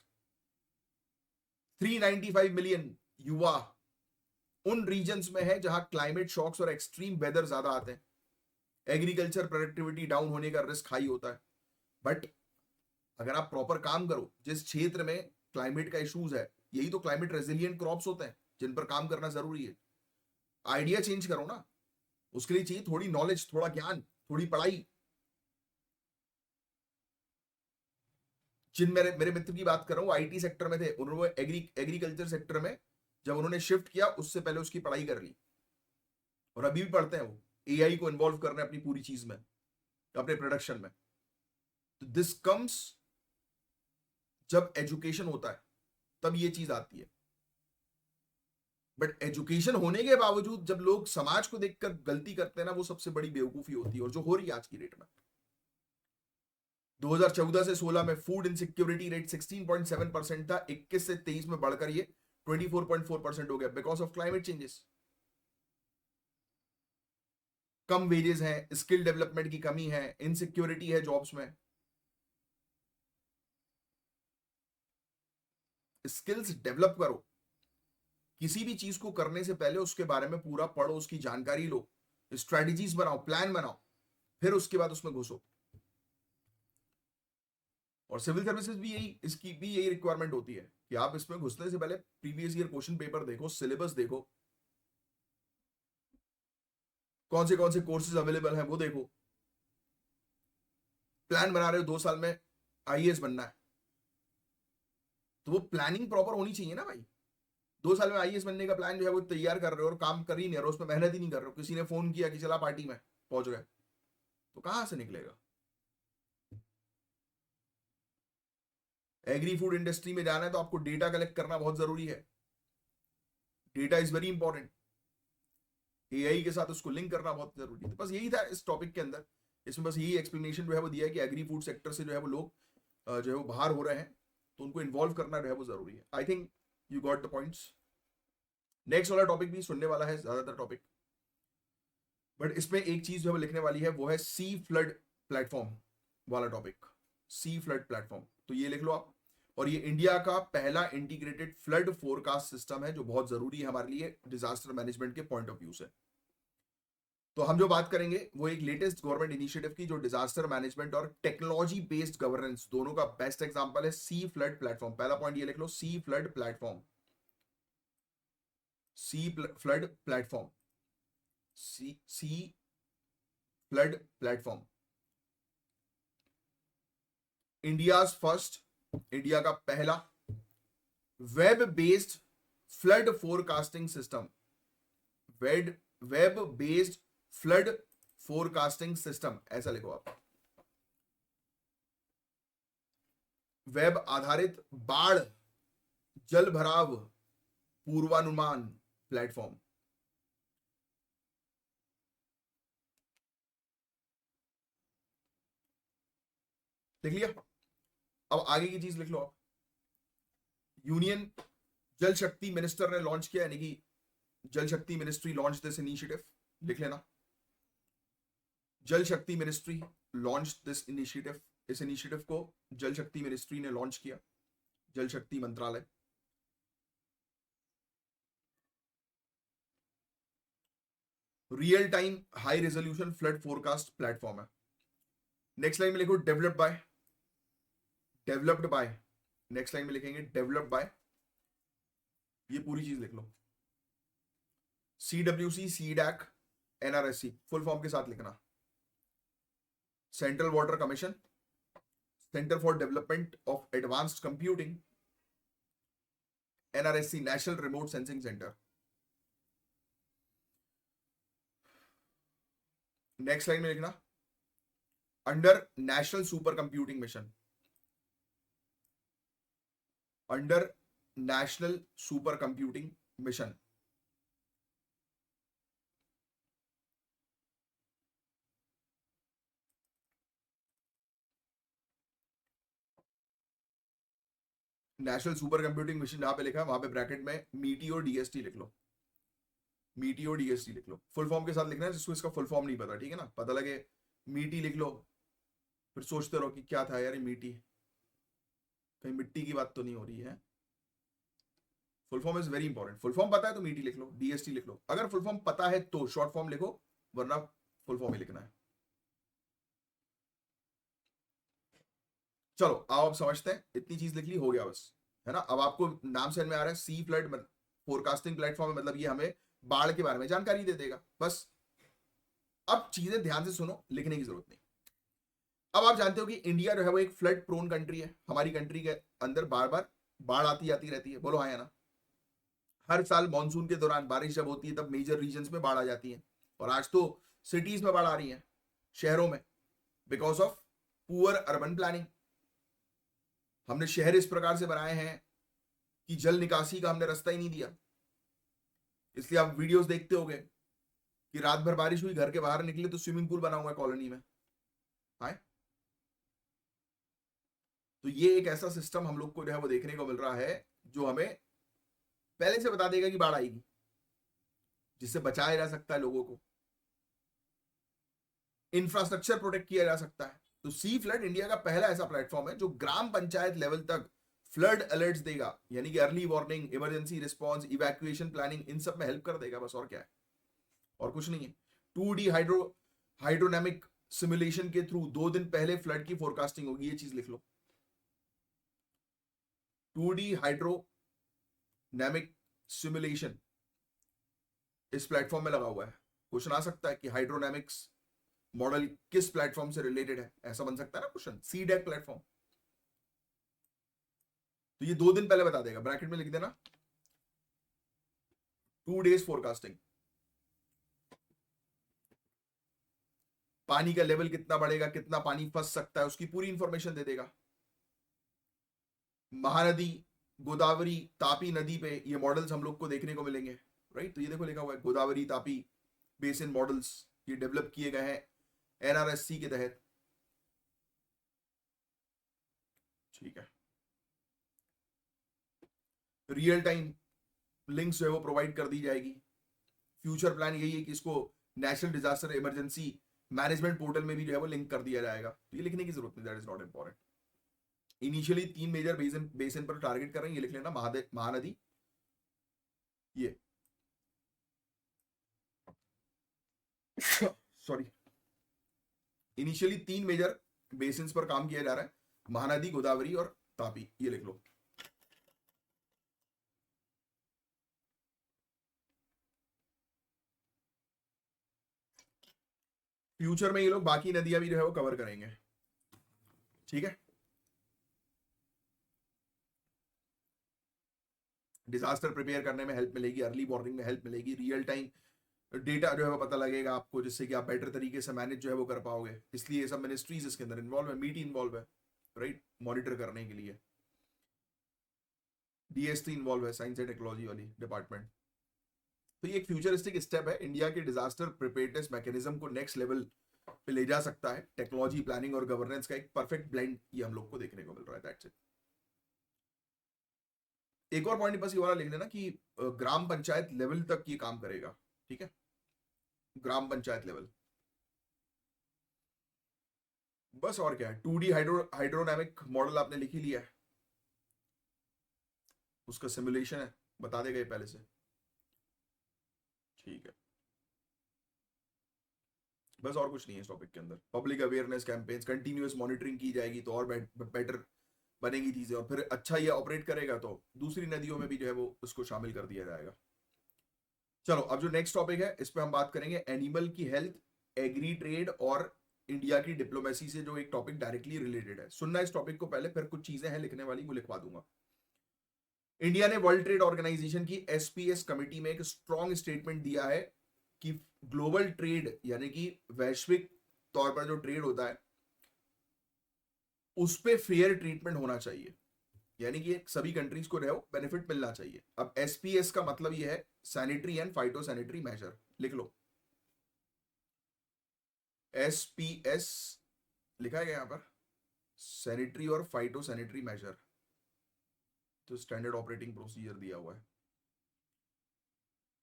395 मिलियन युवा उन रीजन्स में है जहां क्लाइमेट शॉक्स और एक्सट्रीम वेदर ज्यादा आते हैं, एग्रीकल्चर प्रोडक्टिविटी डाउन होने का रिस्क हाई होता है। बट अगर आप प्रॉपर काम करो, जिस क्षेत्र में क्लाइमेट का इश्यूज है, यही तो क्लाइमेट रेजिलियंट क्रॉप्स होते हैं जिन पर काम करना जरूरी है। आइडिया चेंज करो ना, उसके लिए चाहिए थोड़ी नॉलेज, थोड़ा ज्ञान, थोड़ी पढ़ाई। जिन मेरे मेरे मित्र की बात कर रहा हूँ, आईटी सेक्टर में थे, उन्होंने एग्रीकल्चर सेक्टर में जब उन्होंने शिफ्ट किया, उससे पहले उसकी पढ़ाई कर ली, और अभी भी पढ़ते हैं वो, एआई को इन्वॉल्व कर रहे हैं अपनी पूरी चीज में, अपने प्रोडक्शन में। तो दिस कम्स, जब एजुकेशन होता है तब ये चीज आती है। बट एजुकेशन होने के बावजूद जब लोग समाज को देखकर गलती करते हैं ना, वो सबसे बड़ी बेवकूफी होती है, और जो हो रही है आज की डेट में। 2014 से 16 में फूड इनसिक्योरिटी रेट 16.7% था, 21 से 23 में बढ़कर ये 24.4% हो गया, because of climate changes. Come wages हैं, स्किल डेवलपमेंट की कमी है, इनसिक्योरिटी है जॉब्स में। स्किल्स डेवलप करो, किसी भी चीज को करने से पहले उसके बारे में पूरा पढ़ो, उसकी जानकारी लो, स्ट्रेटजीज बनाओ, प्लान बनाओ, फिर उसके बाद उसमें घुसो। और सिविल सर्विसेज भी यही, इसकी भी यही रिक्वायरमेंट होती है कि आप इसमें घुसने से पहले प्रीवियस ईयर क्वेश्चन पेपर देखो, सिलेबस देखो, कौन से कोर्सेज अवेलेबल हैं वो देखो। प्लान बना रहे हो 2 साल में आईएएस बनना है, तो वो प्लानिंग प्रॉपर होनी चाहिए ना भाई। 2 साल में आईएएस बनने का प्लान जो है वो तैयार कर रहे हो और काम कर ही नहीं रहे हो, उसमें मेहनत ही नहीं कर रहे हो, किसी ने फोन किया कि चला पार्टी में पहुंच गए, तो कहां से निकलेगा। एग्री फूड इंडस्ट्री में जाना है तो आपको डेटा कलेक्ट करना बहुत जरूरी है, data is very important, AI के साथ उसको लिंक करना बहुत जरूरी है। तो बस यही था इस टॉपिक के अंदर, इसमें बस यही एक्सप्लेनेशन जो है वो दिया है कि एग्री फूड सेक्टर से जो है वो लोग जो है वो बाहर हो रहे हैं, तो उनको इन्वॉल्व करना जो है वो जरूरी है। I think you got the points. Next वाला टॉपिक भी सुनने वाला है ज्यादातर टॉपिक, बट इसमें एक चीज जो है वो लिखने वाली है, वो है सी फ्लड प्लेटफॉर्म वाला टॉपिक। सी फ्लड प्लेटफॉर्म, तो ये लिख लो आप। और ये इंडिया का पहला इंटीग्रेटेड फ्लड फोरकास्ट सिस्टम है, जो बहुत जरूरी है हमारे लिए डिजास्टर मैनेजमेंट के पॉइंट ऑफ व्यू से। तो हम जो बात करेंगे वो एक लेटेस्ट गवर्नमेंट इनिशिएटिव की, जो डिजास्टर मैनेजमेंट और टेक्नोलॉजी बेस्ड गवर्नेंस दोनों का बेस्ट एग्जांपल है, सी फ्लड प्लेटफॉर्म। पहला पॉइंट ये लिख लो, सी फ्लड प्लेटफॉर्म, सी फ्लड प्लेटफॉर्म, सी फ्लड प्लेटफॉर्म। इंडिया का पहला web based flood forecasting system, web based flood forecasting system, ऐसा लिखो आप। वेब आधारित बाढ़ जल भराव पूर्वानुमान प्लेटफॉर्म। लिख लिया? अब आगे की चीज लिख लो आप। यूनियन जल शक्ति मिनिस्टर ने लॉन्च किया, यानी कि जल शक्ति मिनिस्ट्री लॉन्च दिस इनिशिएटिव, लिख लेना, जल शक्ति मिनिस्ट्री लॉन्च दिस इनिशिएटिव। इस इनिशिएटिव को जल शक्ति मिनिस्ट्री ने लॉन्च किया, जल शक्ति मंत्रालय। Real time high resolution flood forecast platform है। नेक्स्ट लाइन में लिखो डेवलप्ड बाय, नेक्स्ट लाइन में लिखेंगे डेवलप्ड बाय, ये पूरी चीज लिख लो, CWC, CDAC, NRSC, full form के साथ लिखना। Central water commission, centre for development of advanced computing, NRSC, national remote sensing centre. Next line में लिखना, under national super computing mission, under national super computing mission. National super computing mission जहां पे लिखा है वहां पे ब्रैकेट में मीटीओ DST लिख लो, मीटीओ डीएसटी लिख लो, फुल फॉर्म के साथ लिखना है, जिसको इसका फुल फॉर्म नहीं पता, ठीक है ना, पता लगे मीटी लिख लो, फिर सोचते रहो कि क्या था यार ये मीटी, कहीं मिट्टी की बात तो नहीं हो रही है। Full form is very important. Full form पता है तो मीटी लिख लो, डीएसटी लिख लो। अगर फुल फॉर्म पता है तो शॉर्ट फॉर्म लिखो, वरना फुल फॉर्म ही लिखना है। चलो आओ अब समझते हैं, इतनी चीज लिख ली, हो गया बस, है ना। अब आपको नाम समझ में आ रहा है, सी फ्लड फोरकास्टिंग प्लेटफॉर्म है, मतलब ये हमें बाढ़ के बारे में जानकारी दे देगा बस। अब चीजें ध्यान से सुनो, लिखने की जरूरत नहीं। अब आप जानते हो कि इंडिया जो है वो एक फ्लड प्रोन कंट्री है। हमारी कंट्री के अंदर बार बार बाढ़ आती आती रहती है, बोलो हाँ या ना। हर साल मानसून के दौरान बारिश जब होती है तब मेजर रीजन्स में बाढ़ आ जाती है, और आज तो सिटीज में बाढ़ आ रही है, शहरों में, because of poor urban planning. हमने शहर इस प्रकार से बनाए हैं कि जल निकासी का हमने रास्ता ही नहीं दिया। इसलिए आप वीडियोस देखते होंगे कि रात भर बारिश हुई, घर के बाहर निकले तो स्विमिंग पूल बना हुआ है कॉलोनी में। हाँ, तो ये एक ऐसा सिस्टम हम लोग को जो है वो देखने को मिल रहा है, जो हमें पहले से बता देगा कि बाढ़ आएगी, जिससे बचाया जा सकता है लोगों को, इंफ्रास्ट्रक्चर प्रोटेक्ट किया जा सकता है। तो सी फ्लड इंडिया का पहला ऐसा प्लेटफॉर्म है जो ग्राम पंचायत लेवल तक फ्लड अलर्ट्स देगा, यानी कि early warning, emergency response, evacuation planning, इन सब में हेल्प कर देगा बस, और क्या है, और कुछ नहीं है। 2D हाइड्रोडायनेमिक सिमुलेशन के थ्रू 2 दिन पहले फ्लड की फोरकास्टिंग होगी, ये चीज लिख लो। 2D हाइड्रोडायनेमिक सिमुलेशन इस प्लेटफॉर्म में लगा हुआ है। क्वेश्चन आ सकता है कि हाइड्रोडायनेमिक्स मॉडल किस प्लेटफॉर्म से रिलेटेड है, ऐसा बन सकता है ना क्वेश्चन, सी डेक प्लेटफॉर्म। तो ये 2 दिन पहले बता देगा, ब्रैकेट में लिख देना 2 days फोरकास्टिंग। पानी का लेवल कितना बढ़ेगा, कितना पानी फंस सकता है, उसकी पूरी इंफॉर्मेशन दे देगा। महानदी, गोदावरी, तापी नदी पे ये मॉडल्स हम लोग को देखने को मिलेंगे, राइट। तो ये देखो लिखा हुआ है गोदावरी तापी बेसिन मॉडल्स, ये डेवलप किए गए हैं एनआरएससी के तहत, ठीक है। रियल टाइम लिंक्स जो है वो प्रोवाइड कर दी जाएगी। फ्यूचर प्लान यही है कि इसको national disaster emergency management portal में भी जो है वो लिंक कर दिया जाएगा। तो ये लिखने की जरूरत नहीं, that is not important. Initially 3 major basin पर टारगेट कर रहे हैं, ये लिख लेना, महानदी, ये सॉरी, इनिशियली 3 मेजर बेसिन पर काम किया जा रहा है, महानदी, गोदावरी और तापी, ये लिख लो। फ्यूचर में ये लोग बाकी नदियां भी जो है वो कवर करेंगे, ठीक है। डिजास्टर प्रिपेयर करने में हेल्प मिलेगी, अर्ली वार्निंग में हेल्प मिलेगी, रियल टाइम डेटा जो है वो पता लगेगा आपको, जिससे कि आप बेटर तरीके से मैनेज जो है वो कर पाओगे। इसलिए ये सब मिनिस्ट्रीज इसके अंदर इन्वॉल्व है, मीटी इन्वॉल्व है, राइट, मॉनिटर करने के लिए। डीएसटी इन्वॉल्व है, साइंस एंड टेक्नोलॉजी वाली डिपार्टमेंट। तो ये एक फ्यूचरिस्टिक स्टेप है, इंडिया के डिजास्टर प्रिपेयर्डनेस मैकेनिज्म को नेक्स्ट लेवल पे ले जा सकता है। टेक्नोलॉजी, प्लानिंग और गवर्नेंस का एक परफेक्ट ब्लेंड ये हम लोग को देखने को मिल रहा है, दैट्स इट। एक और पॉइंट बस ये वाला लिख लेना कि ग्राम पंचायत लेवल तक ये काम करेगा, ठीक है, ग्राम पंचायत लेवल, बस और क्या है। 2D हाइड्रोडायनेमिक मॉडल आपने लिख ही लिया है, उसका सिमुलेशन है, बता देगा ये पहले से, ठीक है। बस और कुछ नहीं है इस टॉपिक के अंदर। Public awareness campaigns, continuous monitoring की जाएगी तो और बेटर बनेगी चीजें, और फिर अच्छा ये ऑपरेट करेगा तो दूसरी नदियों में भी जो है वो उसको शामिल कर दिया जाएगा। चलो अब जो नेक्स्ट टॉपिक है इस पे हम बात करेंगे एनिमल की हेल्थ, एग्री ट्रेड और इंडिया की डिप्लोमेसी से जो एक टॉपिक डायरेक्टली रिलेटेड है। सुनना इस टॉपिक को पहले, फिर कुछ चीजें हैं लिखने वाली वो लिखवा दूंगा। इंडिया ने वर्ल्ड ट्रेड ऑर्गेनाइजेशन की एसपीएस कमिटी में एक स्ट्रॉन्ग स्टेटमेंट दिया है कि ग्लोबल ट्रेड, यानी कि वैश्विक तौर पर जो ट्रेड होता है उस पे फेयर ट्रीटमेंट होना चाहिए, यानी कि सभी कंट्रीज को रहो बेनिफिट मिलना चाहिए। अब एसपीएस का मतलब ये है sanitary and phyto sanitary measure, लिख लो एसपीएस, लिखा है यहां पर सैनिटरी और फाइटो सैनिटरी मेजर, तो स्टैंडर्ड ऑपरेटिंग प्रोसीजर दिया हुआ है,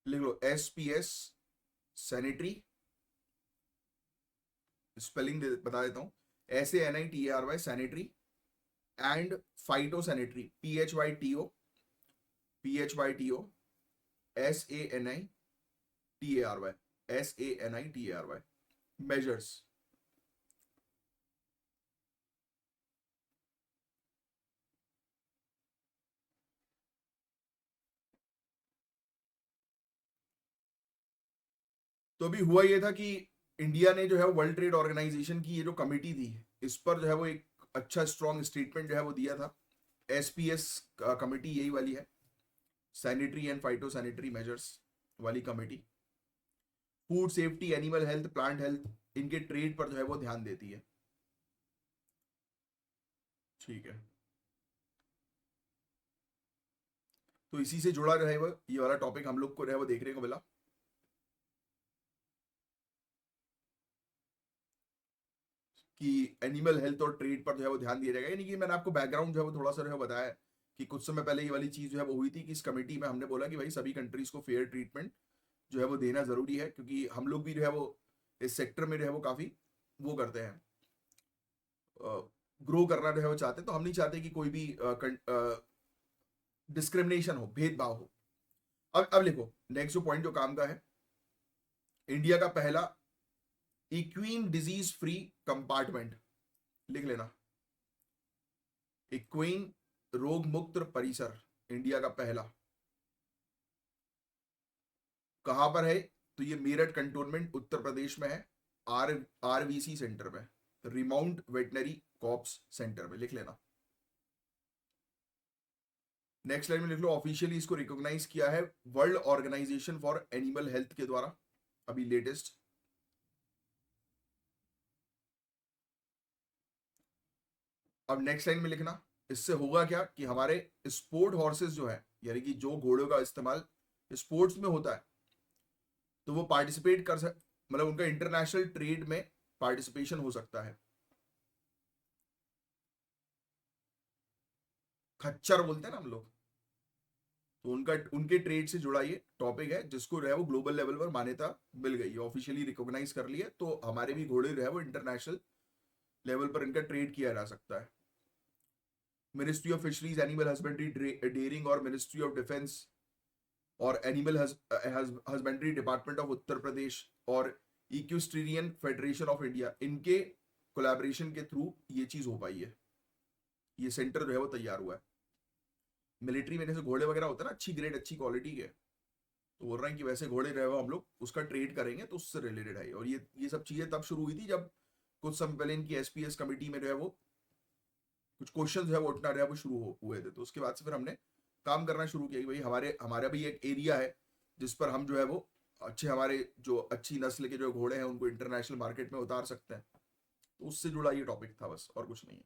लिख लो एसपीएस सैनिटरी, स्पेलिंग बता देता हूं, SANITARY sanitary and phyto sanitary PHYTO PHYTO SANITARY measures. तो अभी हुआ ये था कि इंडिया ने जो है वर्ल्ड ट्रेड ऑर्गेनाइजेशन की ये जो कमेटी थी, इस पर जो है वो एक अच्छा स्ट्रॉन्ग स्टेटमेंट जो है वो दिया था। SPS कमेटी यही वाली है, sanitary and phyto sanitary measures वाली committee. Food safety, animal health, plant health, इनके ट्रेड पर जो है वो ध्यान देती है। ठीक है, तो इसी से जुड़ा जो है वो ये वाला टॉपिक हम लोग को जो है वो देखने को मिला कि एनिमल हेल्थ और ट्रेड पर जो है वो ध्यान दिया जाएगा। यानी कि मैंने आपको बैकग्राउंड जो है वो थोड़ा सा जो है बताया कि कुछ समय पहले ये वाली चीज जो है वो हुई थी कि इस कमेटी में हमने बोला कि भाई सभी कंट्रीज को फेयर ट्रीटमेंट जो है वो देना जरूरी है, क्योंकि हम लोग भी जो है वो इस सेक्टर में जो है वो काफी वो करते हैं, ग्रो करना जो है वो चाहते हैं। तो हम नहीं चाहते कि कोई भी डिस्क्रिमिनेशन हो, भेदभाव हो। अब लिखो नेक्स्ट जो पॉइंट जो काम का है, इंडिया का पहला इक्वीन डिजीज फ्री कंपार्टमेंट, लिख लेना, इक्वीन रोग मुक्त परिसर, इंडिया का पहला। कहां पर है? तो ये मेरठ कंटोनमेंट उत्तर प्रदेश में है, RVC सेंटर में, रिमाउंट वेटनरी कॉप्स सेंटर में, लिख लेना। नेक्स्ट लाइन में लिख लो, ऑफिशियली इसको रिकॉग्नाइज किया है world organisation for animal health के द्वारा, अभी लेटेस्ट। अब नेक्स्ट लाइन में लिखना, इससे होगा क्या कि हमारे स्पोर्ट हॉर्सेस जो है, यानी कि जो घोड़ों का इस्तेमाल स्पोर्ट्स में होता है, तो वो पार्टिसिपेट कर सक, मतलब उनका इंटरनेशनल ट्रेड में पार्टिसिपेशन हो सकता है। खच्चर बोलते हैं ना हम लोग, तो उनका उनके ट्रेड से जुड़ा ये टॉपिक है, जिसको जो है वो ग्लोबल लेवल पर मान्यता मिल गई है, ऑफिशियली रिकॉग्नाइज कर लिया। तो हमारे भी घोड़े जो है वो इंटरनेशनल लेवल पर इनका ट्रेड किया जा सकता है। Ministry of fisheries, animal husbandry, dairying और मिनिस्ट्री ऑफ डिफेंस और animal husbandry department of Uttar Pradesh और इक्विस्ट्रियन फेडरेशन ऑफ इंडिया, इनके कोलैबोरेशन के थ्रू ये चीज हो पाई है, ये सेंटर जो है वो तैयार हुआ है। मिलिट्री में जैसे घोड़े वगैरह होते हैं ना, अच्छी ग्रेड अच्छी क्वालिटी के, तो बोल रहे हैं कि वैसे घोड़े जो है वो हम लोग उसका ट्रेड करेंगे, तो उससे रिलेटेड है। और ये सब चीजें तब शुरू हुई थी जब कुछ समय पहले इनकी SPS कमेटी में जो है वो कुछ क्वेश्चन जो है वो उठना जो है वो शुरू हुए थे। तो उसके बाद से फिर हमने काम करना शुरू किया कि भाई हमारा भी एक एरिया है जिस पर हम जो है वो अच्छे, हमारे जो अच्छी नस्ल के जो घोड़े हैं उनको इंटरनेशनल मार्केट में उतार सकते हैं। तो उससे जुड़ा ये टॉपिक था बस, और कुछ नहीं है।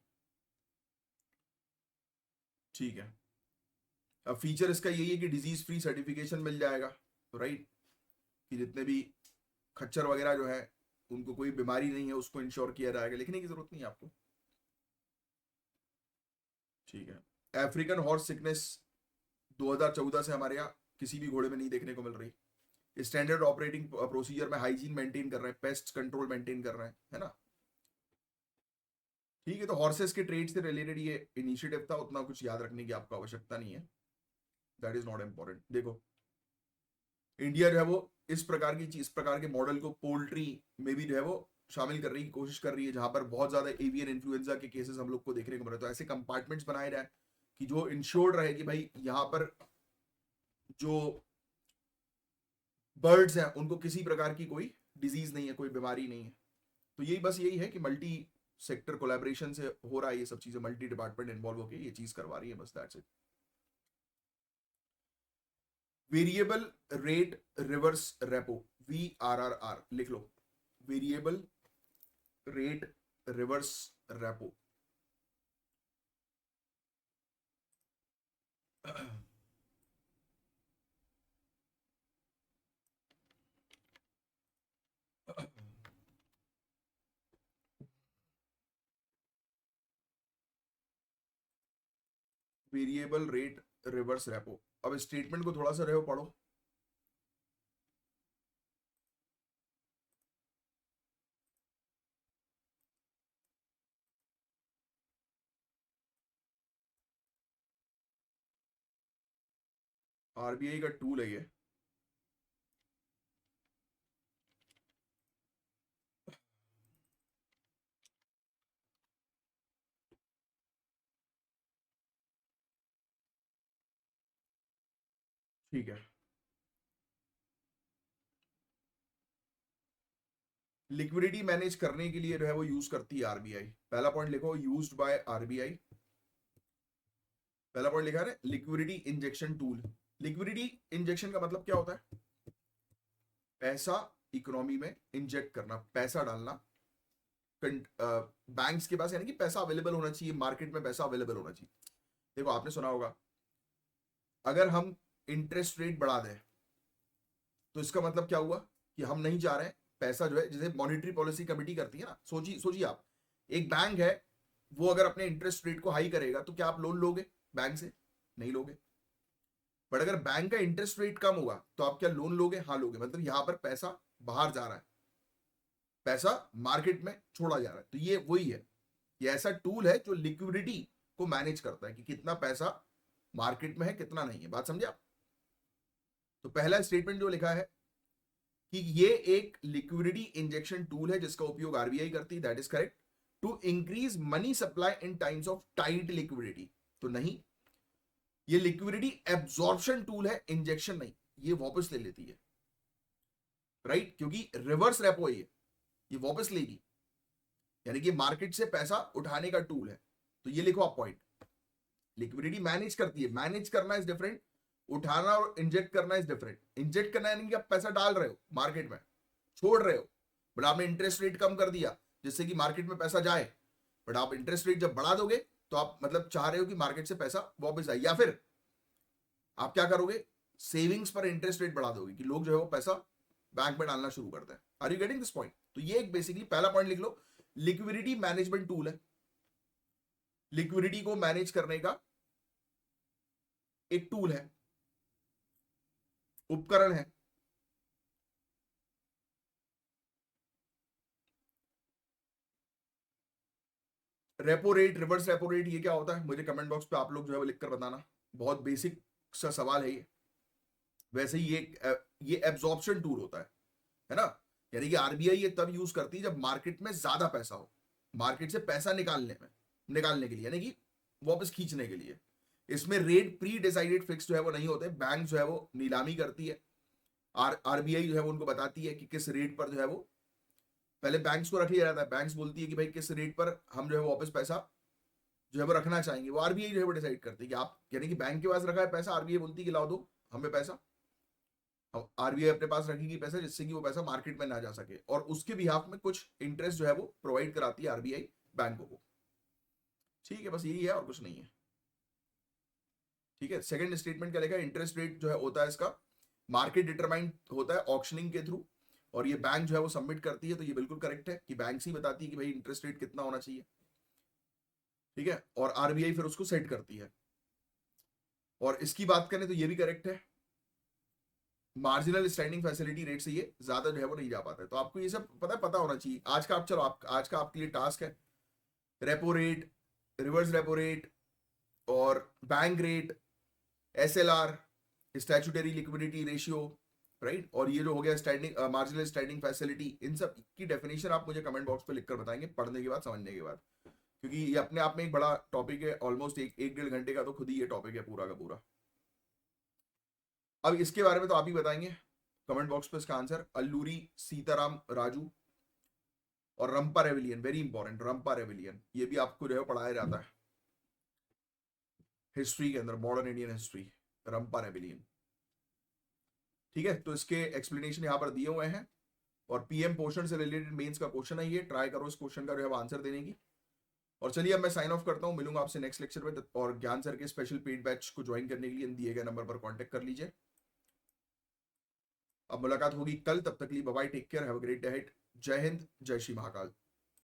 ठीक है, अब फीचर इसका यही है कि डिजीज फ्री सर्टिफिकेशन मिल जाएगा, राइट, कि जितने भी खच्चर वगैरह जो है उनको कोई बीमारी नहीं है उसको इंश्योर किया जाएगा, लिखने की जरूरत नहीं है आपको। ठीक है, अफ्रीकन हॉर्स सिकनेस 2014 से हमारे यहाँ किसी भी घोड़े में नहीं देखने को मिल रही। स्टैंडर्ड ऑपरेटिंग प्रोसीजर में हाइजीन मेंटेन कर रहे हैं, पेस्ट कंट्रोल मेंटेन कर रहे हैं, है ना। ठीक है, तो हॉर्सेस के ट्रेड से रिलेटेड ये इनिशिएटिव था, उतना कुछ याद रखने की आपको आवश्यकता नहीं है, दैट इज नॉट इम्पोर्टेंट। देखो इंडिया जो है वो इस प्रकार के मॉडल को पोल्ट्री में भी जो है वो शामिल करने की कोशिश कर रही है, जहां पर बहुत ज्यादा एवियन इन्फ्लुएंजा के केसेस हम लोग को देखने को मिल रहे हैं। तो ऐसे कंपार्टमेंट्स बनाए जाए कि जो इंश्योर्ड रहे कि भाई यहाँ पर जो बर्ड्स हैं उनको किसी प्रकार की कोई डिजीज नहीं है, कोई बीमारी नहीं है। तो यही है कि मल्टी सेक्टर कोलैबोरेशन से हो रहा है ये सब चीजें, मल्टी डिपार्टमेंट इन्वॉल्व होकर ये चीज करवा रही है, बस that's it. Variable rate reverse repo, VRRR लिख लो, variable rate reverse repo. Variable rate reverse repo, अब स्टेटमेंट को थोड़ा सा रहो पढ़ो। आरबीआई का टूल है ये। ठीक है, लिक्विडिटी मैनेज करने के लिए जो है वो यूज करती है आरबीआई। पहला पॉइंट लिखो, यूज्ड बाय आरबीआई। पहला पॉइंट लिखा है liquidity injection tool. Liquidity injection का मतलब क्या होता है? पैसा इकोनॉमी में इंजेक्ट करना, पैसा डालना बैंक्स के पास, यानी कि पैसा अवेलेबल होना चाहिए, मार्केट में पैसा अवेलेबल होना चाहिए। देखो आपने सुना होगा, अगर हम इंटरेस्ट रेट बढ़ा दें तो इसका मतलब क्या हुआ कि हम नहीं जा रहे हैं पैसा जो है, जैसे मॉनेटरी पॉलिसी कमेटी करती है ना, सोचिए सोचिए आप, एक बैंक है, वो अगर अपने इंटरेस्ट रेट को हाई करेगा तो क्या आप लोन लोगे बैंक से? नहीं लोगे। बट अगर बैंक का इंटरेस्ट रेट कम होगा तो आप क्या लोन लोगे? हाँ लोगे। मतलब यहां पर पैसा बाहर जा रहा है, पैसा मार्केट में छोड़ा जा रहा है। तो ये वही है, ये ऐसा टूल है जो लिक्विडिटी को मैनेज करता है कि कितना पैसा मार्केट में है, कितना नहीं है। बात समझे आप? तो पहला स्टेटमेंट जो लिखा है कि ये एक लिक्विडिटी इंजेक्शन टूल है जिसका उपयोग आरबीआई करती है, that is correct, to increase money supply in times of tight liquidity. तो नहीं, ये लिक्विडिटी एब्जॉर्प्शन टूल है, इंजेक्शन नहीं। ये वापस ले लेती है, राइट, क्योंकि रिवर्स रेपो है ये वापस लेगी, यानी कि मार्केट से पैसा उठाने का टूल है। तो ये लिखो आप पॉइंट, लिक्विडिटी मैनेज करती है। मैनेज करना इज डिफरेंट, उठाना और इंजेक्ट करना इज डिफरेंट। इंजेक्ट करना यानी कि आप पैसा डाल रहे हो मार्केट में, छोड़ रहे हो, बट आपने इंटरेस्ट रेट कम कर दिया जिससे कि मार्केट में पैसा जाए। बट आप इंटरेस्ट रेट जब बढ़ा दोगे तो आप मतलब चाह रहे हो कि मार्केट से पैसा वापस आए, या फिर आप क्या करोगे, सेविंग्स पर इंटरेस्ट रेट बढ़ा दोगे कि लोग जो है वो पैसा बैंक में डालना शुरू करते हैं। Are you getting this point? तो ये एक बेसिकली पहला पॉइंट लिख लो, लिक्विडिटी मैनेजमेंट टूल है, लिक्विडिटी को मैनेज करने का एक टूल है, उपकरण है। Repo rate, reverse repo rate, ये क्या होता है मुझे कमेंट बॉक्स पे आप लोग जो है वो लिखकर बताना। बहुत बेसिक सा सवाल है ये। वैसे ही ये एब्जॉर्प्शन टूल होता है ना, यानी कि आरबीआई ये तब यूज करती है जब मार्केट में ज्यादा पैसा हो, मार्केट से पैसा निकालने के लिए, यानी कि वापस खींचने के लिए। इसमें रेट प्री डिसाइडेड फिक्स जो है वो नहीं होते, बैंक जो है वो नीलामी करती है। आरबीआई जो है वो उनको बताती है कि किस रेट पर जो है वो, पहले बैंक्स को रख लिया जाता है, बैंक्स बोलती है कि भाई किस रेट पर हम जो है वापस पैसा जो है वो रखना चाहेंगे, वो आरबीआई जो है वो डिसाइड करती है कि आप, यानी कि बैंक के पास रखा है पैसा, आरबीआई बोलती है कि लाओ दो हमें पैसा, आरबीआई अपने पास रखेगी पैसा जिससे कि वो पैसा मार्केट में ना जा सके, और उसके बिहाफ में कुछ इंटरेस्ट जो है वो प्रोवाइड कराती है आरबीआई बैंकों को। ठीक है, बस यही है और कुछ नहीं है। ठीक है, सेकंड स्टेटमेंट क्या लिखा है, इंटरेस्ट रेट जो है होता है इसका मार्केट डिटरमाइंड होता है ऑक्शनिंग के थ्रू, और ये बैंक जो है वो सबमिट करती है। तो ये बिल्कुल करेक्ट है कि बैंक ही बताती है कि भाई इंटरेस्ट रेट कितना होना चाहिए। ठीक है, और आरबीआई फिर उसको सेट करती है। और इसकी बात करें तो ये भी करेक्ट है, मार्जिनल स्टैंडिंग फैसिलिटी रेट से ये ज्यादा जो है वो नहीं जा पाता है। तो आपको ये सब पता होना चाहिए। आज का आप, चलो आज का आपके लिए टास्क है, repo rate, reverse repo rate और bank rate, SLR, statutory liquidity ratio, right, और ये जो हो गया स्टैंडिंग मार्जिनल स्टैंडिंग फैसिलिटी, इन सब की डेफिनेशन आप मुझे कमेंट बॉक्स पे लिखकर बताएंगे पढ़ने के बाद, समझने के बाद, क्योंकि ये अपने आप में एक बड़ा टॉपिक है। ऑलमोस्ट एक डेढ़ घंटे का तो खुद ही ये टॉपिक है पूरा का पूरा। अब इसके बारे में तो आप ही बताएंगे कमेंट बॉक्स पे इसका आंसर। अल्लूरी सीताराम राजू और रंपा रेविलियन, वेरी इंपॉर्टेंट, रंपा रेविलियन, ये भी आपको जो है पढ़ाया जाता है हिस्ट्री के अंदर, मॉडर्न इंडियन हिस्ट्री, रंपा रेविलियन। ठीक है, तो इसके एक्सप्लेनेशन यहाँ पर दिए हुए हैं, और पीएम पोषण से रिलेटेड मेंस का क्वेश्चन है ये, ट्राई करो इस क्वेश्चन का जो है आंसर देने की। और चलिए अब मैं साइन ऑफ करता हूँ, मिलूंगा आपसे नेक्स्ट लेक्चर में, और ज्ञान सर के स्पेशल पेड बैच को ज्वाइन करने के लिए दिए गए नंबर पर कॉन्टेक्ट कर लीजिए। अब मुलाकात होगी कल, तब तक लिए bye bye, take care, have a great day ahead. जय हिंद, जय श्री महाकाल।